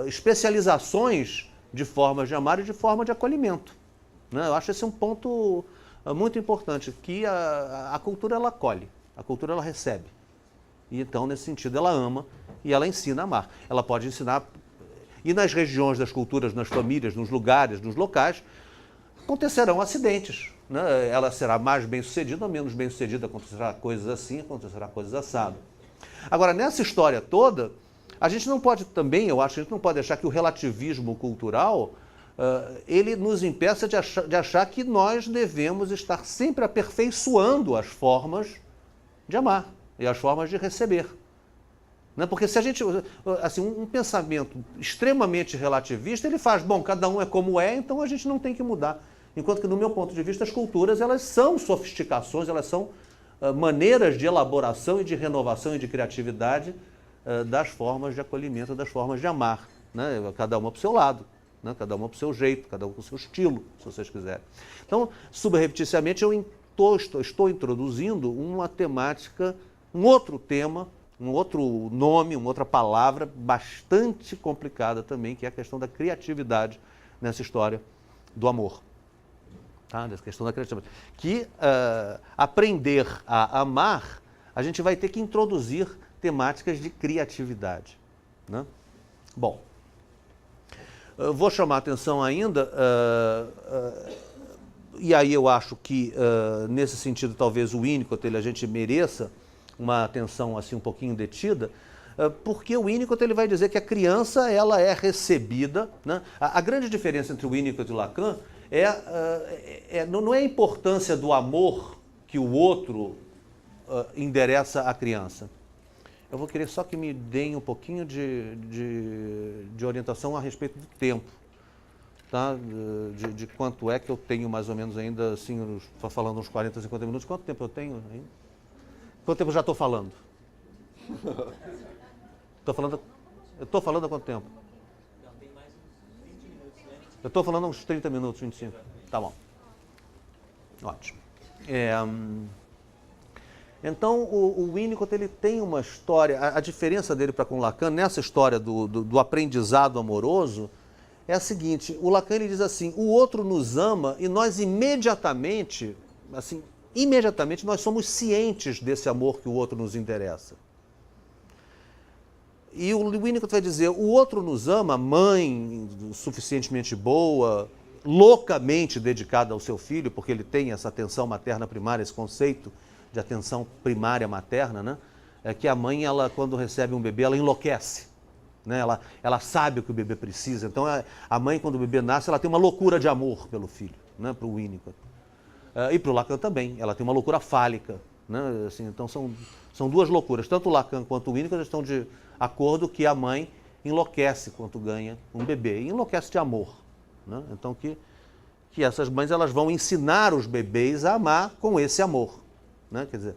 especializações de formas de amar e de forma de acolhimento. Né? Eu acho esse um ponto muito importante, que a cultura ela acolhe, a cultura ela recebe. E então, nesse sentido, ela ama e ela ensina a amar. Ela pode ensinar. E nas regiões das culturas, nas famílias, nos lugares, nos locais, acontecerão acidentes. Né? Ela será mais bem-sucedida ou menos bem-sucedida, acontecerá coisas assim, acontecerá coisas assado. Agora, nessa história toda, a gente não pode também, eu acho, a gente não pode deixar que o relativismo cultural, ele nos impeça de achar que nós devemos estar sempre aperfeiçoando as formas de amar e as formas de receber. Porque se a gente, assim, um pensamento extremamente relativista, ele faz, bom, cada um é como é, então a gente não tem que mudar. Enquanto que, no meu ponto de vista, as culturas, elas são sofisticações, elas são maneiras de elaboração e de renovação e de criatividade das formas de acolhimento, das formas de amar. Né? Cada uma para o seu lado, né? Cada uma para o seu jeito, cada um com o seu estilo, se vocês quiserem. Então, subrepticiamente, eu estou introduzindo uma temática, um outro tema, um outro nome, uma outra palavra bastante complicada também, que é a questão da criatividade nessa história do amor. Tá? Nessa questão da criatividade. Que aprender a amar, a gente vai ter que introduzir temáticas de criatividade. Né? Bom, eu vou chamar a atenção ainda, e aí eu acho que, nesse sentido, talvez o Winnicott, a gente mereça uma atenção assim um pouquinho detida, porque o Winnicott ele vai dizer que a criança ela é recebida, né? A grande diferença entre o Winnicott e o Lacan não é a importância do amor que o outro endereça à criança. Eu vou querer só que me deem um pouquinho de orientação a respeito do tempo, tá? De quanto é que eu tenho mais ou menos ainda, assim, falando uns 40, 50 minutos, quanto tempo eu tenho ainda? Quanto tempo eu já estou falando? Eu estou falando há quanto tempo?
Não, tem mais uns 20 minutos, né?
Eu estou falando há uns 30 minutos, 25. Tá bom. Ótimo. Então, o Winnicott ele tem uma história, a diferença dele para com o Lacan, nessa história do aprendizado amoroso, é a seguinte: o Lacan ele diz assim, o outro nos ama e nós imediatamente nós somos cientes desse amor que o outro nos interessa. E o Winnicott vai dizer, o outro nos ama, a mãe suficientemente boa, loucamente dedicada ao seu filho, porque ele tem essa atenção materna primária, esse conceito de atenção primária materna, né? É que a mãe, ela, quando recebe um bebê, ela enlouquece. Né? Ela sabe o que o bebê precisa. Então, a mãe, quando o bebê nasce, ela tem uma loucura de amor pelo filho, né? Para o Winnicott. E para o Lacan também, ela tem uma loucura fálica. Né? Assim, então são duas loucuras. Tanto o Lacan quanto o Winnicott estão de acordo que a mãe enlouquece quando ganha um bebê. E enlouquece de amor. Né? Então que essas mães elas vão ensinar os bebês a amar com esse amor. Né? Quer dizer,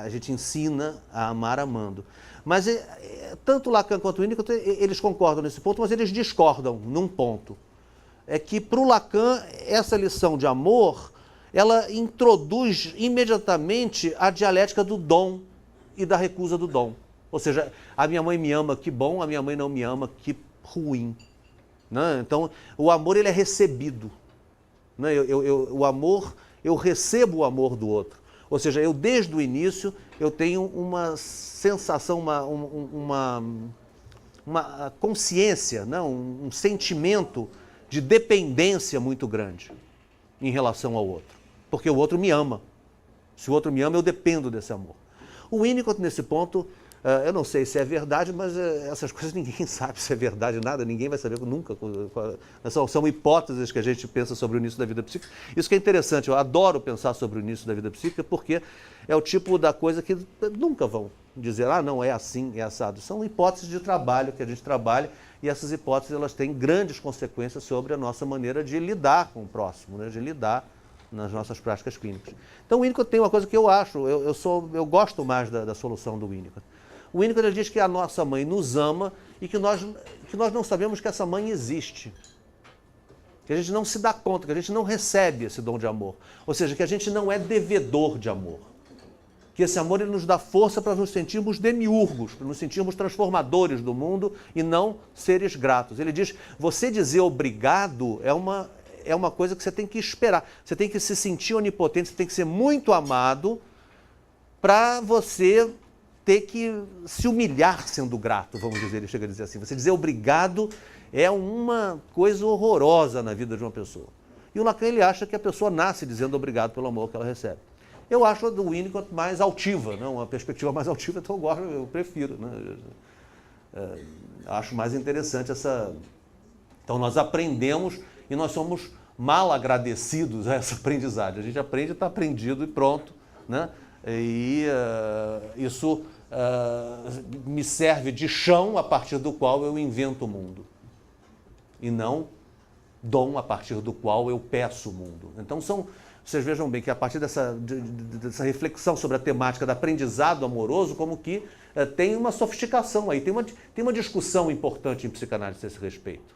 a gente ensina a amar amando. Mas tanto Lacan quanto Winnicott, eles concordam nesse ponto, mas eles discordam num ponto. É que para o Lacan, essa lição de amor, ela introduz imediatamente a dialética do dom e da recusa do dom. Ou seja, a minha mãe me ama, que bom, a minha mãe não me ama, que ruim. Né? Então, o amor ele é recebido. Né? O amor, eu recebo o amor do outro. Ou seja, eu desde o início, eu tenho uma sensação, uma consciência, né? Um sentimento de dependência muito grande em relação ao outro. Porque o outro me ama. Se o outro me ama, eu dependo desse amor. O Winnicott, nesse ponto, eu não sei se é verdade, mas essas coisas ninguém sabe se é verdade, nada, ninguém vai saber nunca. São hipóteses que a gente pensa sobre o início da vida psíquica. Isso que é interessante, eu adoro pensar sobre o início da vida psíquica, porque é o tipo da coisa que nunca vão dizer, não, é assim, é assado. São hipóteses de trabalho que a gente trabalha, e essas hipóteses elas têm grandes consequências sobre a nossa maneira de lidar com o próximo, né? De lidar nas nossas práticas clínicas. Então o Winnicott tem uma coisa que eu acho, eu gosto mais da solução do Winnicott. O Winnicott ele diz que a nossa mãe nos ama e que nós não sabemos que essa mãe existe. Que a gente não se dá conta, que a gente não recebe esse dom de amor. Ou seja, que a gente não é devedor de amor. Que esse amor ele nos dá força para nos sentirmos demiurgos, para nos sentirmos transformadores do mundo e não seres gratos. Ele diz, você dizer obrigado é uma coisa que você tem que esperar. Você tem que se sentir onipotente, você tem que ser muito amado para você ter que se humilhar sendo grato, vamos dizer, ele chega a dizer assim. Você dizer obrigado é uma coisa horrorosa na vida de uma pessoa. E o Lacan ele acha que a pessoa nasce dizendo obrigado pelo amor que ela recebe. Eu acho a do Winnicott mais altiva, né? Uma perspectiva mais altiva, então eu prefiro. Né? Acho mais interessante essa... Então nós aprendemos e nós somos mal agradecidos a essa aprendizagem. A gente aprende, está aprendido e pronto, né? E isso me serve de chão a partir do qual eu invento o mundo. E não dom a partir do qual eu peço o mundo. Então vocês vejam bem que a partir dessa reflexão sobre a temática do aprendizado amoroso, como que tem uma sofisticação aí, tem uma discussão importante em psicanálise a esse respeito.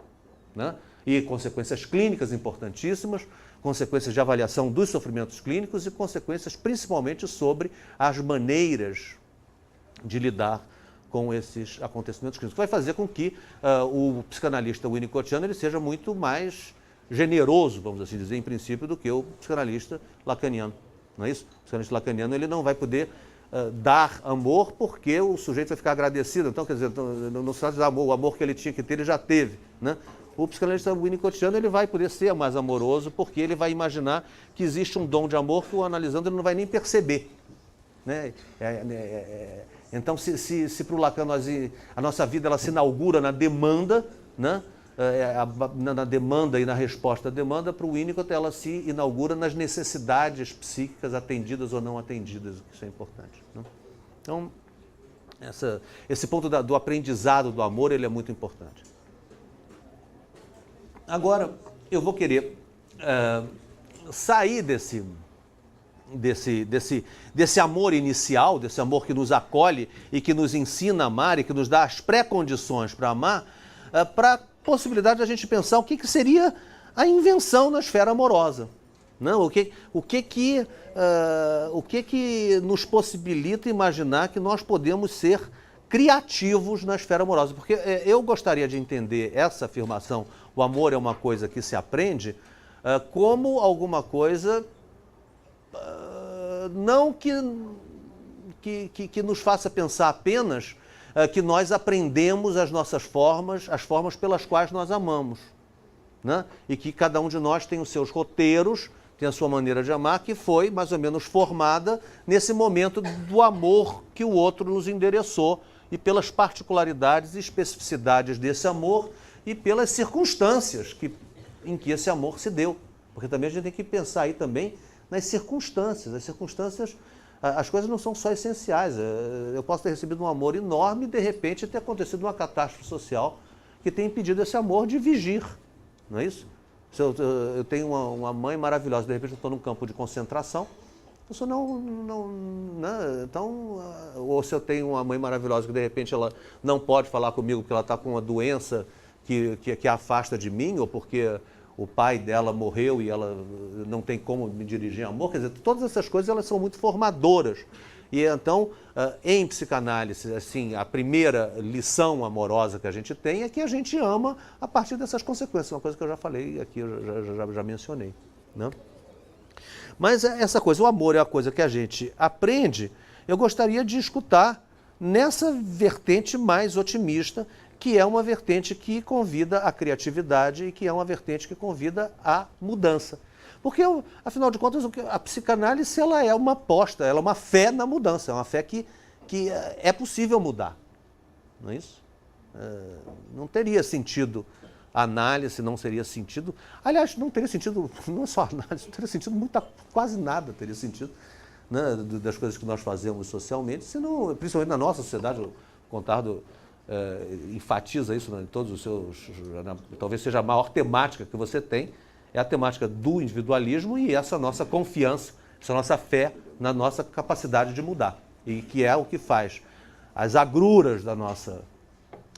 Né? E consequências clínicas importantíssimas, consequências de avaliação dos sofrimentos clínicos e consequências principalmente sobre as maneiras de lidar com esses acontecimentos clínicos. Vai fazer com que o psicanalista winnicottiano ele seja muito mais generoso, vamos assim dizer, em princípio, do que o psicanalista lacaniano. Não é isso? O psicanalista lacaniano ele não vai poder dar amor porque o sujeito vai ficar agradecido. Então, quer dizer, não se trata de amor, o amor que ele tinha que ter, ele já teve, né? O psicanalista winnicottiano ele vai poder ser mais amoroso porque ele vai imaginar que existe um dom de amor que o analisando ele não vai nem perceber. Né? Então, se para o Lacan a nossa vida ela se inaugura na demanda, né? Na demanda e na resposta à demanda, para o Winnicott ela se inaugura nas necessidades psíquicas atendidas ou não atendidas, isso é importante. Né? Então, esse ponto do aprendizado do amor ele é muito importante. Agora, eu vou querer sair desse amor inicial, desse amor que nos acolhe e que nos ensina a amar e que nos dá as pré-condições para amar, para a possibilidade de a gente pensar o que seria a invenção na esfera amorosa. Não? O que nos possibilita imaginar que nós podemos ser criativos na esfera amorosa. Porque eu gostaria de entender essa afirmação, o amor é uma coisa que se aprende, como alguma coisa não que nos faça pensar apenas que nós aprendemos as nossas formas, as formas pelas quais nós amamos. Né? E que cada um de nós tem os seus roteiros, tem a sua maneira de amar, que foi mais ou menos formada nesse momento do amor que o outro nos endereçou e pelas particularidades e especificidades desse amor e pelas circunstâncias em que esse amor se deu. Porque também a gente tem que pensar aí também nas circunstâncias. As circunstâncias, as coisas não são só essenciais. Eu posso ter recebido um amor enorme e de repente ter acontecido uma catástrofe social que tem impedido esse amor de vigir. Não é isso? Eu tenho uma mãe maravilhosa, de repente eu estou num campo de concentração A pessoa né? Então, ou se eu tenho uma mãe maravilhosa que de repente ela não pode falar comigo porque ela está com uma doença que a afasta de mim, ou porque o pai dela morreu e ela não tem como me dirigir amor, quer dizer, todas essas coisas elas são muito formadoras. E então, em psicanálise, assim, a primeira lição amorosa que a gente tem é que a gente ama a partir dessas consequências, uma coisa que eu já falei aqui, eu já mencionei, né? Mas essa coisa, o amor é a coisa que a gente aprende, eu gostaria de escutar nessa vertente mais otimista, que é uma vertente que convida à criatividade e que é uma vertente que convida à mudança. Porque, afinal de contas, a psicanálise ela é uma aposta, ela é uma fé na mudança, é uma fé que é possível mudar. Não é isso? Não teria sentido a análise, não seria sentido... Aliás, não teria sentido, não é só análise, não teria sentido quase nada teria sentido, né, das coisas que nós fazemos socialmente, senão, principalmente na nossa sociedade, o Contardo enfatiza isso em todos os seus... Talvez seja a maior temática que você tem, é a temática do individualismo e essa nossa confiança, essa nossa fé na nossa capacidade de mudar. E que é o que faz as agruras da nossa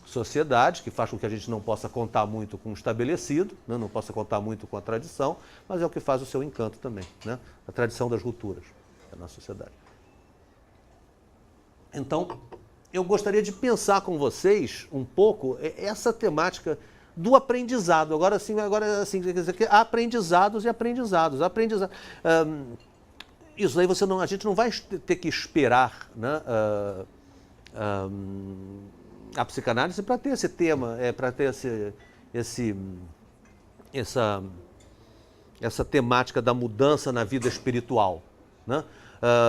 sociedade, que faz com que a gente não possa contar muito com o estabelecido, né? Não possa contar muito com a tradição, mas é o que faz o seu encanto também, né? A tradição das rupturas da nossa sociedade. Então, eu gostaria de pensar com vocês um pouco essa temática do aprendizado. Agora sim, quer dizer que há aprendizados e aprendizados. Isso aí a gente não vai ter que esperar, né, a psicanálise para ter esse tema, para ter essa temática da mudança na vida espiritual, né?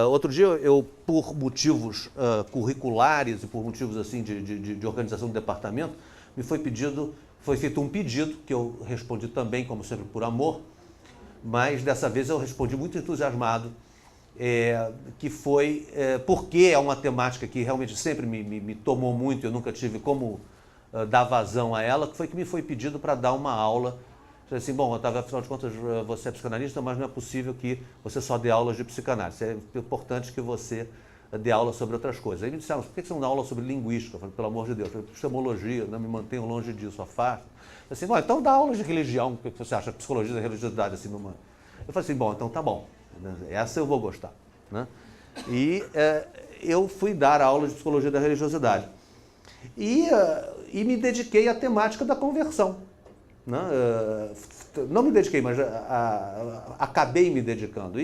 Outro dia eu, por motivos curriculares e por motivos assim de organização do departamento, foi feito um pedido, que eu respondi também, como sempre, por amor, mas dessa vez eu respondi muito entusiasmado, que foi porque é uma temática que realmente sempre me tomou muito, eu nunca tive como dar vazão a ela, que me foi pedido para dar uma aula. Assim, bom, Otávio, afinal de contas, você é psicanalista, mas não é possível que você só dê aulas de psicanálise. É importante que você dê aula sobre outras coisas. Aí me disseram, por que você não dá aula sobre linguística? Eu falei, pelo amor de Deus, epistemologia, não me mantenham longe disso, afasto. Assim, bom, então dá aulas de religião, o que você acha? Psicologia da religiosidade, assim, numa... Eu falei assim, bom, então tá bom, essa eu vou gostar, né? E eu fui dar aulas de psicologia da religiosidade. E me dediquei à temática da conversão. Não me dediquei, mas acabei me dedicando.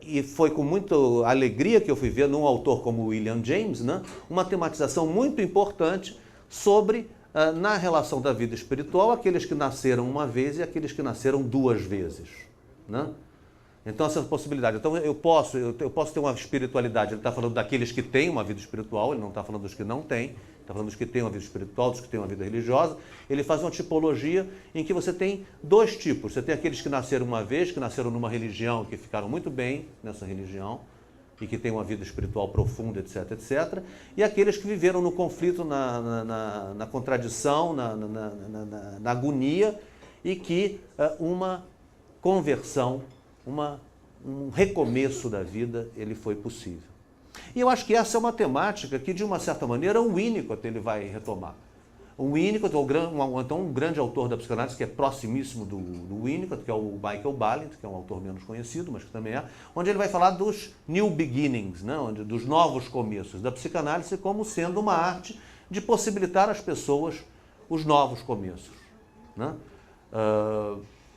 E foi com muita alegria que eu fui ver num autor como William James, né, uma tematização muito importante sobre, na relação da vida espiritual, aqueles que nasceram uma vez e aqueles que nasceram duas vezes, né? Então, essa possibilidade. Então, eu posso ter uma espiritualidade. Ele está falando daqueles que têm uma vida espiritual, ele não está falando dos que não têm. Está falando dos que têm uma vida espiritual, dos que têm uma vida religiosa. Ele faz uma tipologia em que você tem dois tipos. Você tem aqueles que nasceram uma vez, que nasceram numa religião, que ficaram muito bem nessa religião, e que têm uma vida espiritual profunda, etc, etc. E aqueles que viveram no conflito, na contradição, na agonia, e que uma conversão, um recomeço da vida, ele foi possível. E eu acho que essa é uma temática que, de uma certa maneira, o Winnicott ele vai retomar. O Winnicott, então um grande autor da psicanálise, que é proximíssimo do Winnicott, que é o Michael Balint, que é um autor menos conhecido, mas que também onde ele vai falar dos new beginnings, né? Dos novos começos, da psicanálise como sendo uma arte de possibilitar às pessoas os novos começos, né?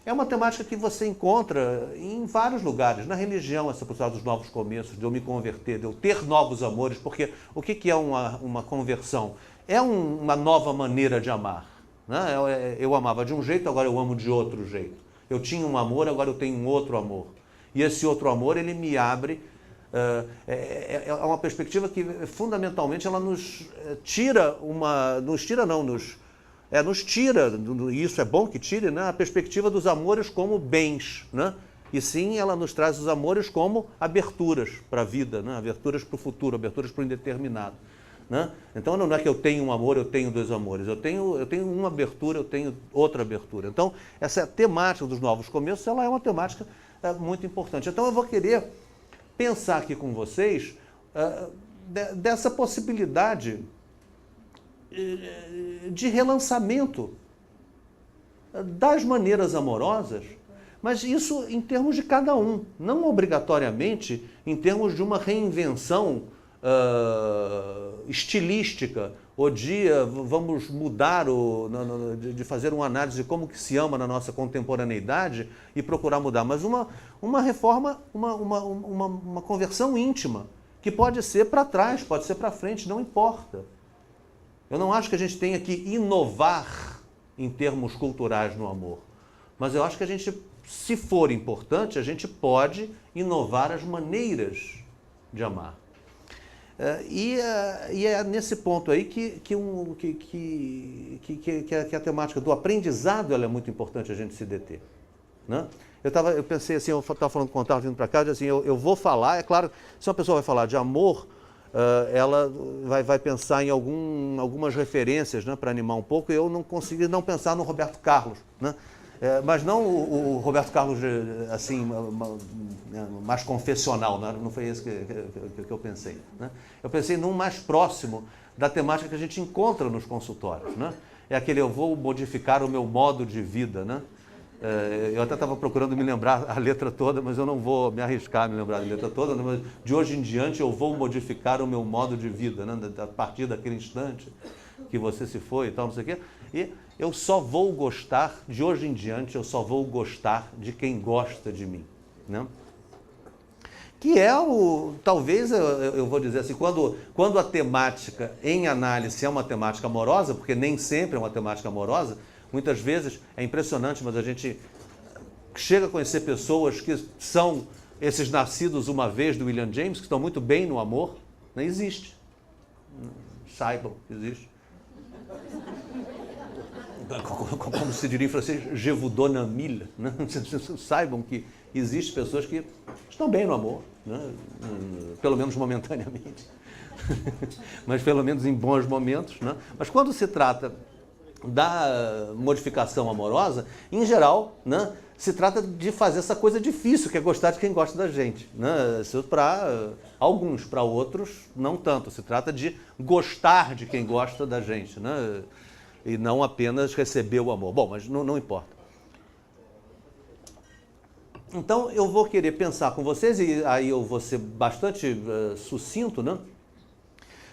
É uma temática que você encontra em vários lugares. Na religião, essa possibilidade dos novos começos, de eu me converter, de eu ter novos amores, porque o que é uma conversão? É uma nova maneira de amar, né? Eu amava de um jeito, agora eu amo de outro jeito. Eu tinha um amor, agora eu tenho um outro amor. E esse outro amor, ele me abre... É uma perspectiva que, fundamentalmente, ela nos tira e isso é bom que tire, né, a perspectiva dos amores como bens, né? E sim, ela nos traz os amores como aberturas para a vida, né? Aberturas para o futuro, aberturas para o indeterminado. né? Então não é que eu tenho um amor, eu tenho dois amores. Eu tenho uma abertura, eu tenho outra abertura. Então, essa temática dos novos começos, ela é uma temática muito importante. Então, eu vou querer pensar aqui com vocês dessa possibilidade de relançamento das maneiras amorosas, mas isso em termos de cada um, não obrigatoriamente em termos de uma reinvenção estilística, ou vamos mudar, de fazer uma análise de como que se ama na nossa contemporaneidade e procurar mudar, mas uma reforma, uma conversão íntima, que pode ser para trás, pode ser para frente, não importa. Eu não acho que a gente tenha que inovar em termos culturais no amor, mas eu acho que a gente, se for importante, a gente pode inovar as maneiras de amar. E é nesse ponto aí que a temática do aprendizado ela é muito importante a gente se deter, né? Eu pensei assim, eu estava falando com o Otávio vindo para cá, assim, eu vou falar, é claro, se uma pessoa vai falar de amor, ela vai pensar em algumas referências, né, para animar um pouco, e eu não consegui não pensar no Roberto Carlos, né? Mas não o Roberto Carlos assim, mais confessional, não foi esse que eu pensei, né? Eu pensei num mais próximo da temática que a gente encontra nos consultórios, né? É aquele eu vou modificar o meu modo de vida, né? Eu até estava procurando me lembrar a letra toda, mas eu não vou me arriscar a me lembrar da letra toda, né? Mas de hoje em diante eu vou modificar o meu modo de vida, né? A partir daquele instante que você se foi e tal, não sei o quê. E eu só vou gostar, de hoje em diante, eu só vou gostar de quem gosta de mim, né? Que é talvez, eu vou dizer assim, quando a temática em análise é uma temática amorosa, porque nem sempre é uma temática amorosa, muitas vezes é impressionante, mas a gente chega a conhecer pessoas que são esses nascidos uma vez do William James, que estão muito bem no amor, não existe. Saibam que existe. Como se diria em francês, je vous donne un mille, né? Saibam que existem pessoas que estão bem no amor, né? Pelo menos momentaneamente, mas pelo menos em bons momentos, né? Mas quando se trata da modificação amorosa, em geral, né, se trata de fazer essa coisa difícil, que é gostar de quem gosta da gente, né? Isso para alguns, para outros, não tanto. Se trata de gostar de quem gosta da gente, né? E não apenas receber o amor. Bom, mas não importa. Então, eu vou querer pensar com vocês, e aí eu vou ser bastante sucinto, né?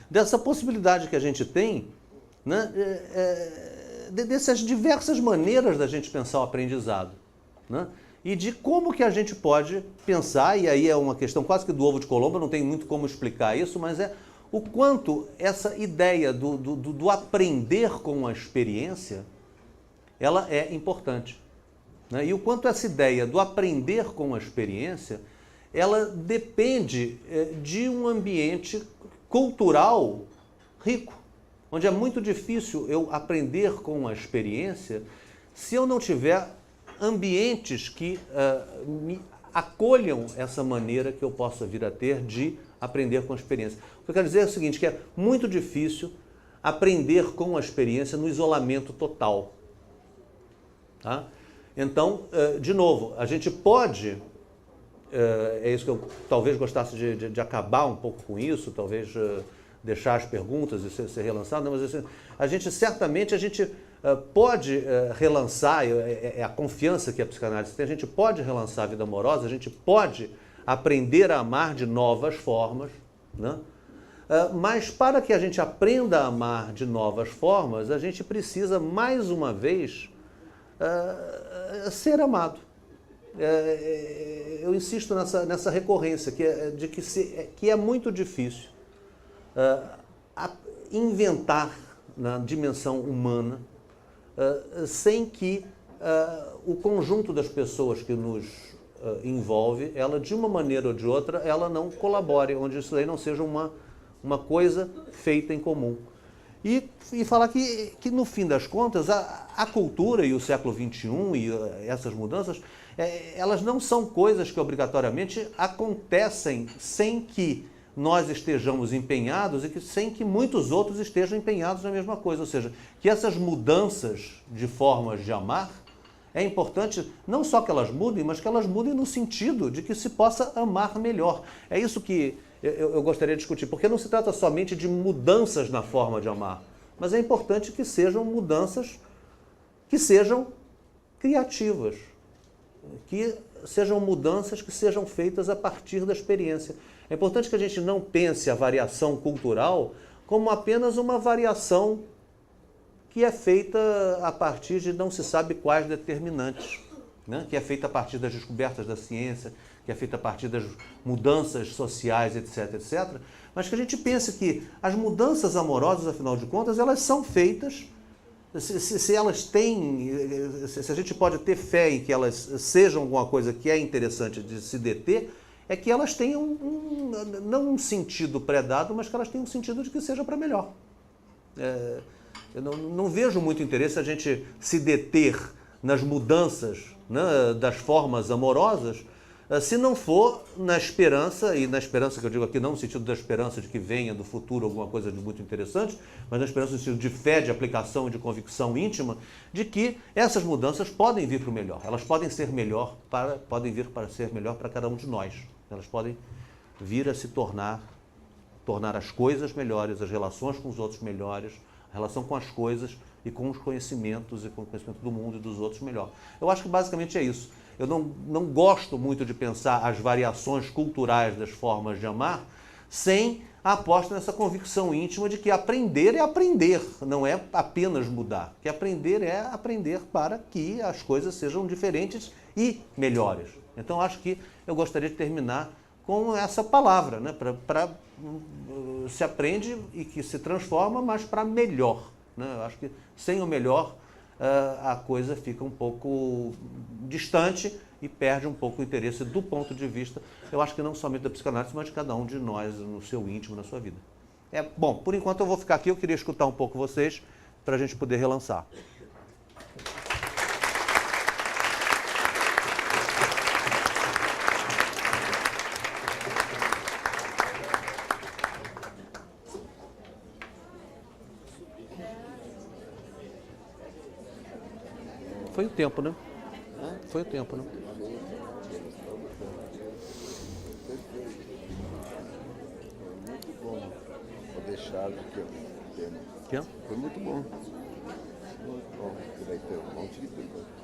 Dessa possibilidade que a gente tem, né? Dessas diversas maneiras da gente pensar o aprendizado, né? E de como que a gente pode pensar, e aí é uma questão quase que do ovo de Colombo, não tem muito como explicar isso, mas é o quanto essa ideia do aprender com a experiência, ela é importante, né? E o quanto essa ideia do aprender com a experiência, ela depende de um ambiente cultural rico, onde é muito difícil eu aprender com a experiência se eu não tiver ambientes que me acolham essa maneira que eu possa vir a ter de aprender com a experiência. O que eu quero dizer é o seguinte, que é muito difícil aprender com a experiência no isolamento total, tá? Então, de novo, a gente pode, é isso que eu talvez gostasse de acabar um pouco com isso, talvez deixar as perguntas e ser relançado, mas assim, a gente pode relançar, é a confiança que a psicanálise tem, a gente pode relançar a vida amorosa, a gente pode aprender a amar de novas formas, né? Mas para que a gente aprenda a amar de novas formas, a gente precisa, mais uma vez, ser amado. Eu insisto nessa recorrência, que é muito difícil inventar na dimensão humana sem que o conjunto das pessoas que nos envolve, ela de uma maneira ou de outra, ela não colabore, onde isso aí não seja uma coisa feita em comum. E falar que no fim das contas, a cultura e o século XXI e essas mudanças, elas não são coisas que obrigatoriamente acontecem sem que nós estejamos empenhados e que sem que muitos outros estejam empenhados na mesma coisa. Ou seja, que essas mudanças de formas de amar, é importante não só que elas mudem, mas que elas mudem no sentido de que se possa amar melhor. É isso que eu gostaria de discutir, porque não se trata somente de mudanças na forma de amar, mas é importante que sejam mudanças que sejam criativas, que sejam mudanças que sejam feitas a partir da experiência. É importante que a gente não pense a variação cultural como apenas uma variação que é feita a partir de não se sabe quais determinantes, né? Que é feita a partir das descobertas da ciência, que é feita a partir das mudanças sociais, etc, etc. Mas que a gente pense que as mudanças amorosas, afinal de contas, elas são feitas, se elas têm, se a gente pode ter fé em que elas sejam alguma coisa que é interessante de se deter, é que elas tenham não um sentido pré-dado, mas que elas tenham um sentido de que seja para melhor. Eu não vejo muito interesse a gente se deter nas mudanças, né, das formas amorosas, se não for na esperança, e na esperança que eu digo aqui não no sentido da esperança de que venha do futuro alguma coisa de muito interessante, mas na esperança no sentido de fé, de aplicação, de convicção íntima, de que essas mudanças podem vir para o melhor, elas podem ser melhor, podem vir para ser melhor para cada um de nós, elas podem vir a se tornar as coisas melhores, as relações com os outros melhores, a relação com as coisas e com os conhecimentos e com o conhecimento do mundo e dos outros melhor. Eu acho que basicamente é isso. Eu não gosto muito de pensar as variações culturais das formas de amar sem a aposta nessa convicção íntima de que aprender é aprender, não é apenas mudar. Que aprender é aprender para que as coisas sejam diferentes e melhores. Então acho que eu gostaria de terminar com essa palavra, né? Se aprende e que se transforma, mas para melhor, né? Eu acho que sem o melhor a coisa fica um pouco distante e perde um pouco o interesse do ponto de vista, eu acho que não somente da psicanálise, mas de cada um de nós no seu íntimo, na sua vida. Bom, por enquanto eu vou ficar aqui, eu queria escutar um pouco vocês para a gente poder relançar. Foi o tempo, né? Foi o tempo, né?
Muito bom. Vou deixar aqui, ó.
Que?
Foi muito bom. Muito bom. Vai ter um monte de perguntas.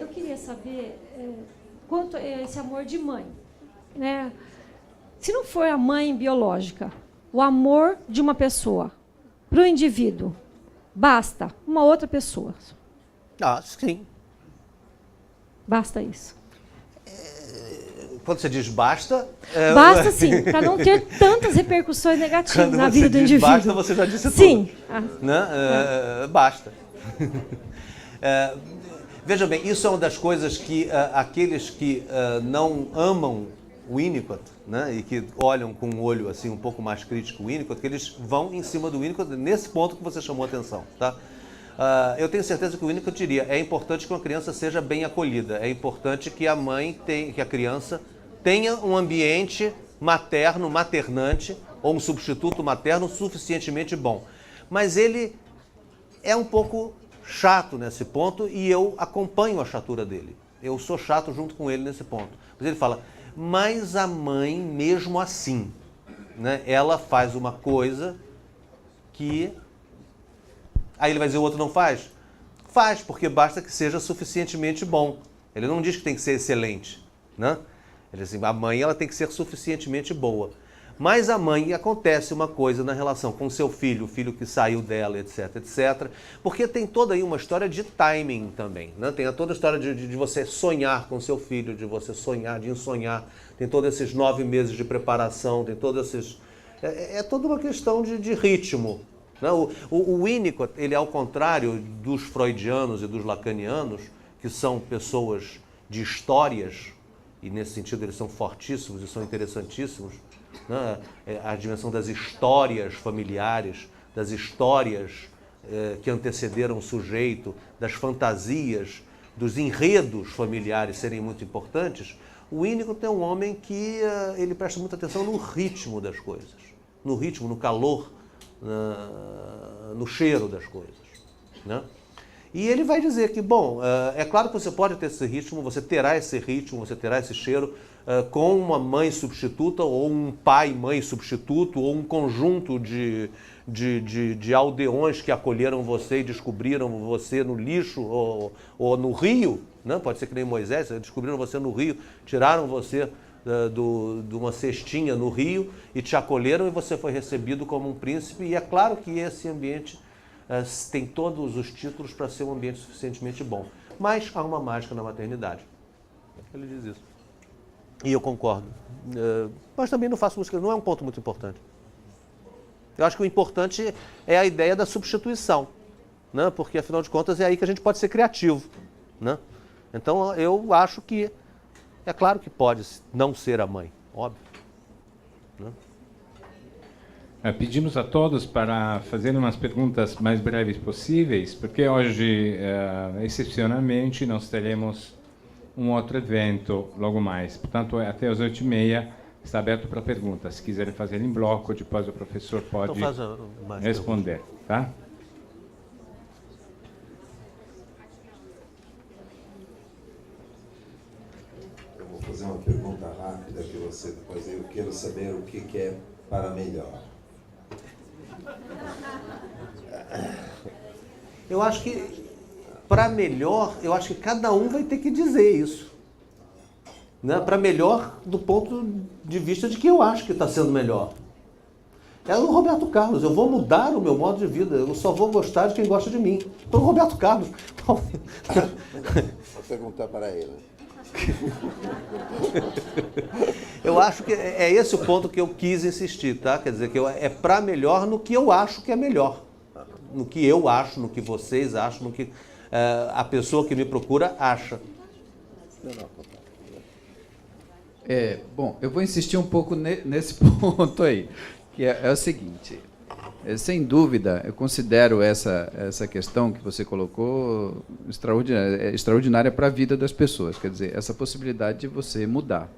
Eu queria saber quanto é esse amor de mãe, né? Se não for a mãe biológica, o amor de uma pessoa para o indivíduo, basta uma outra pessoa.
Sim.
Basta isso.
Quando você diz basta...
Basta sim, para não ter tantas repercussões negativas na vida do indivíduo.
Basta, você já disse tudo.
Sim.
Né? Basta. Veja bem, isso é uma das coisas que aqueles que não amam o Winnicott, né, e que olham com um olho assim um pouco mais crítico o Winnicott, que eles vão em cima do Winnicott nesse ponto que você chamou a atenção, tá? Eu tenho certeza que o Winnicott diria: é importante que uma criança seja bem acolhida, é importante que que a criança tenha um ambiente materno, maternante, ou um substituto materno suficientemente bom. Mas ele é um pouco chato nesse ponto e eu acompanho a chatura dele. Eu sou chato junto com ele nesse ponto. Mas ele fala, mas a mãe mesmo assim, né, ela faz uma coisa que... Aí ele vai dizer, o outro não faz? Faz, porque basta que seja suficientemente bom. Ele não diz que tem que ser excelente, né? Ele diz assim, a mãe ela tem que ser suficientemente boa. Mas a mãe, acontece uma coisa na relação com seu filho, o filho que saiu dela, etc, etc. Porque tem toda aí uma história de timing também, né? Tem toda a história de você sonhar com seu filho, de você sonhar, de ensonhar. Tem todos esses 9 meses de preparação, tem todos esses... É toda uma questão de ritmo. Não, o Winnicott, ele ao contrário dos freudianos e dos lacanianos, que são pessoas de histórias, e nesse sentido eles são fortíssimos e são interessantíssimos, né? A dimensão das histórias familiares, das histórias que antecederam o sujeito, das fantasias, dos enredos familiares serem muito importantes. O Winnicott é um homem que ele presta muita atenção no ritmo das coisas, no ritmo, no calor, no cheiro das coisas, né? E ele vai dizer que, bom, é claro que você pode ter esse ritmo, você terá esse ritmo, você terá esse cheiro com uma mãe substituta, ou um pai-mãe substituto, ou um conjunto de aldeões que acolheram você e descobriram você no lixo ou no rio, né? Pode ser que nem Moisés, descobriram você no rio, tiraram você de uma cestinha no rio e te acolheram e você foi recebido como um príncipe. E é claro que esse ambiente tem todos os títulos para ser um ambiente suficientemente bom. Mas há uma mágica na maternidade. Ele diz isso. E eu concordo. Mas também não faço música, não é um ponto muito importante. Eu acho que o importante é a ideia da substituição, né? Porque, afinal de contas, é aí que a gente pode ser criativo, né? Então, eu acho que é claro que pode não ser a mãe, óbvio, né?
Pedimos a todos para fazer umas perguntas mais breves possíveis, porque hoje, excepcionalmente, nós teremos um outro evento logo mais. Portanto, até às 8h30 está aberto para perguntas. Se quiserem fazer em bloco, depois o professor pode responder. Tá?
Eu vou fazer uma pergunta rápida que você depois eu quero saber o que é para melhor.
Eu acho que, para melhor, eu acho que cada um vai ter que dizer isso, né? Para melhor do ponto de vista de que eu acho que está sendo melhor. É o Roberto Carlos, eu vou mudar o meu modo de vida, eu só vou gostar de quem gosta de mim. Então, Roberto Carlos.
Vou perguntar para ele.
Eu acho que é esse o ponto que eu quis insistir, tá? Quer dizer, que é para melhor no que eu acho que é melhor. No que eu acho, no que vocês acham, no que a pessoa que me procura acha.
Bom, eu vou insistir um pouco nesse ponto aí, que é o seguinte. Sem dúvida, eu considero essa questão que você colocou extraordinária para a vida das pessoas, quer dizer, essa possibilidade de você mudar.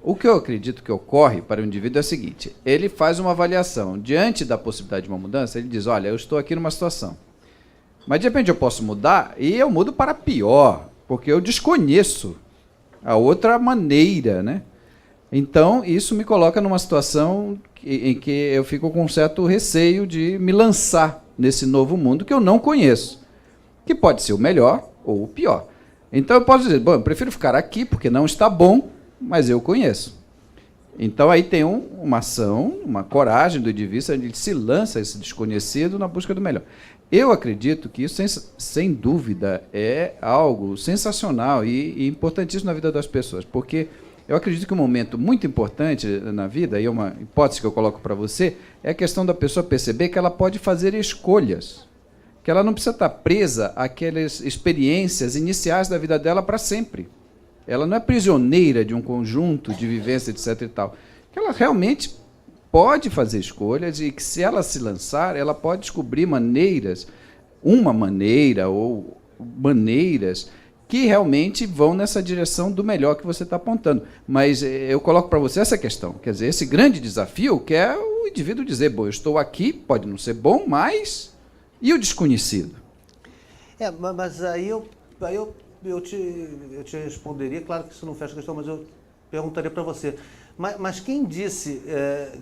O que eu acredito que ocorre para o indivíduo é o seguinte: ele faz uma avaliação. Diante da possibilidade de uma mudança, ele diz, olha, eu estou aqui numa situação, mas de repente eu posso mudar e eu mudo para pior, porque eu desconheço a outra maneira, né? Então, isso me coloca numa situação em que eu fico com um certo receio de me lançar nesse novo mundo que eu não conheço, que pode ser o melhor ou o pior. Então, eu posso dizer, bom, eu prefiro ficar aqui porque não está bom, mas eu conheço. Então, aí tem uma ação, uma coragem do indivíduo, ele se lança esse desconhecido na busca do melhor. Eu acredito que isso, sem dúvida, é algo sensacional e importantíssimo na vida das pessoas, porque eu acredito que um momento muito importante na vida, e é uma hipótese que eu coloco para você, é a questão da pessoa perceber que ela pode fazer escolhas, que ela não precisa estar presa àquelas experiências iniciais da vida dela para sempre. Ela não é prisioneira de um conjunto de vivência, etc. e tal. Que ela realmente pode fazer escolhas e que, se ela se lançar, ela pode descobrir maneiras, uma maneira ou maneiras que realmente vão nessa direção do melhor que você está apontando. Mas eu coloco para você essa questão, quer dizer, esse grande desafio que é o indivíduo dizer, bom, eu estou aqui, pode não ser bom, mas e o desconhecido?
Mas aí eu te responderia, claro que isso não fecha a questão, mas eu perguntaria para você, mas quem disse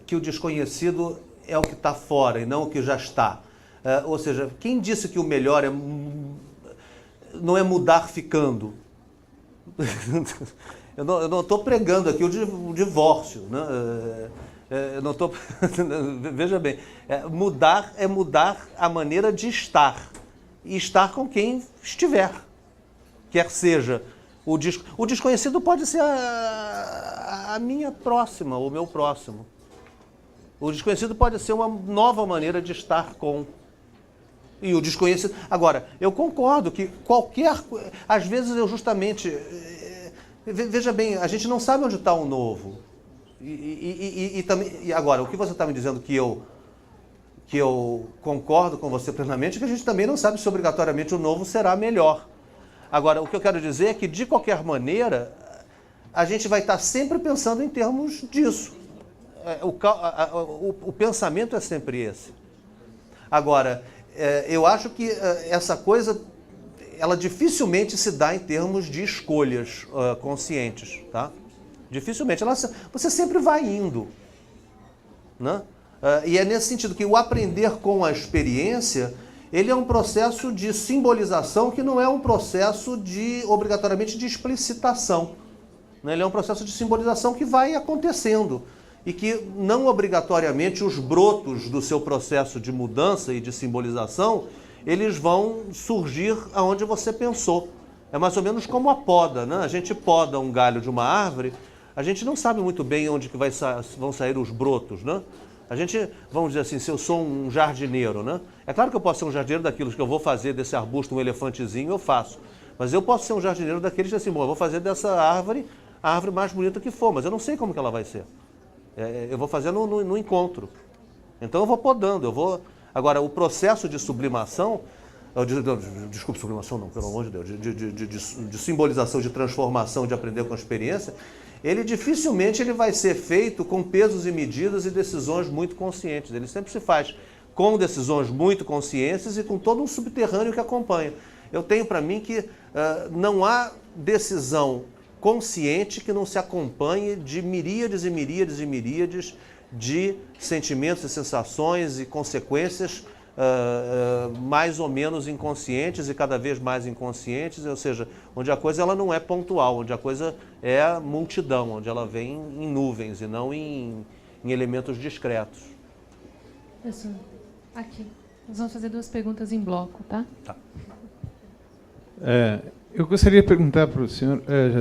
que o desconhecido é o que está fora e não o que já está? Ou seja, quem disse que o melhor não é mudar ficando? Eu não estou pregando aqui o divórcio, né? Eu não estou... Veja bem, mudar é mudar a maneira de estar. E estar com quem estiver. Quer seja, o desconhecido pode ser a minha próxima, o meu próximo. O desconhecido pode ser uma nova maneira de estar com. E o desconhecido... Agora, eu concordo que qualquer... Às vezes eu justamente... Veja bem, a gente não sabe onde está o novo. E agora, o que você está me dizendo que eu concordo com você plenamente, é que a gente também não sabe se obrigatoriamente o novo será melhor. Agora, o que eu quero dizer é que, de qualquer maneira, a gente vai estar sempre pensando em termos disso. O pensamento é sempre esse. Agora, eu acho que essa coisa, ela dificilmente se dá em termos de escolhas conscientes, tá? Dificilmente. Você sempre vai indo, né? E é nesse sentido que o aprender com a experiência, ele é um processo de simbolização que não é um processo obrigatoriamente de explicitação, né? Ele é um processo de simbolização que vai acontecendo e que não obrigatoriamente os brotos do seu processo de mudança e de simbolização, eles vão surgir aonde você pensou. É mais ou menos como a poda, né? A gente poda um galho de uma árvore, a gente não sabe muito bem onde que vão sair os brotos, né? A gente, vamos dizer assim, se eu sou um jardineiro, né? É claro que eu posso ser um jardineiro daquilo que eu vou fazer desse arbusto um elefantezinho, eu faço. Mas eu posso ser um jardineiro daqueles que assim, bom, eu vou fazer dessa árvore a árvore mais bonita que for, mas eu não sei como que ela vai ser. Eu vou fazer no encontro. Então eu vou podando, Agora, o processo de sublimação, desculpe, sublimação não, pelo amor de Deus, de simbolização, de transformação, de aprender com a experiência, ele dificilmente vai ser feito com pesos e medidas e decisões muito conscientes. Ele sempre se faz com decisões muito conscientes e com todo um subterrâneo que acompanha. Eu tenho para mim que não há decisão consciente que não se acompanhe de miríades e miríades e miríades de sentimentos e sensações e consequências mais ou menos inconscientes e cada vez mais inconscientes, ou seja, onde a coisa ela não é pontual, onde a coisa é multidão, onde ela vem em nuvens e não em elementos discretos.
Professor, aqui. Nós vamos fazer 2 perguntas em bloco, tá?
Tá.
Eu gostaria de perguntar para o senhor, já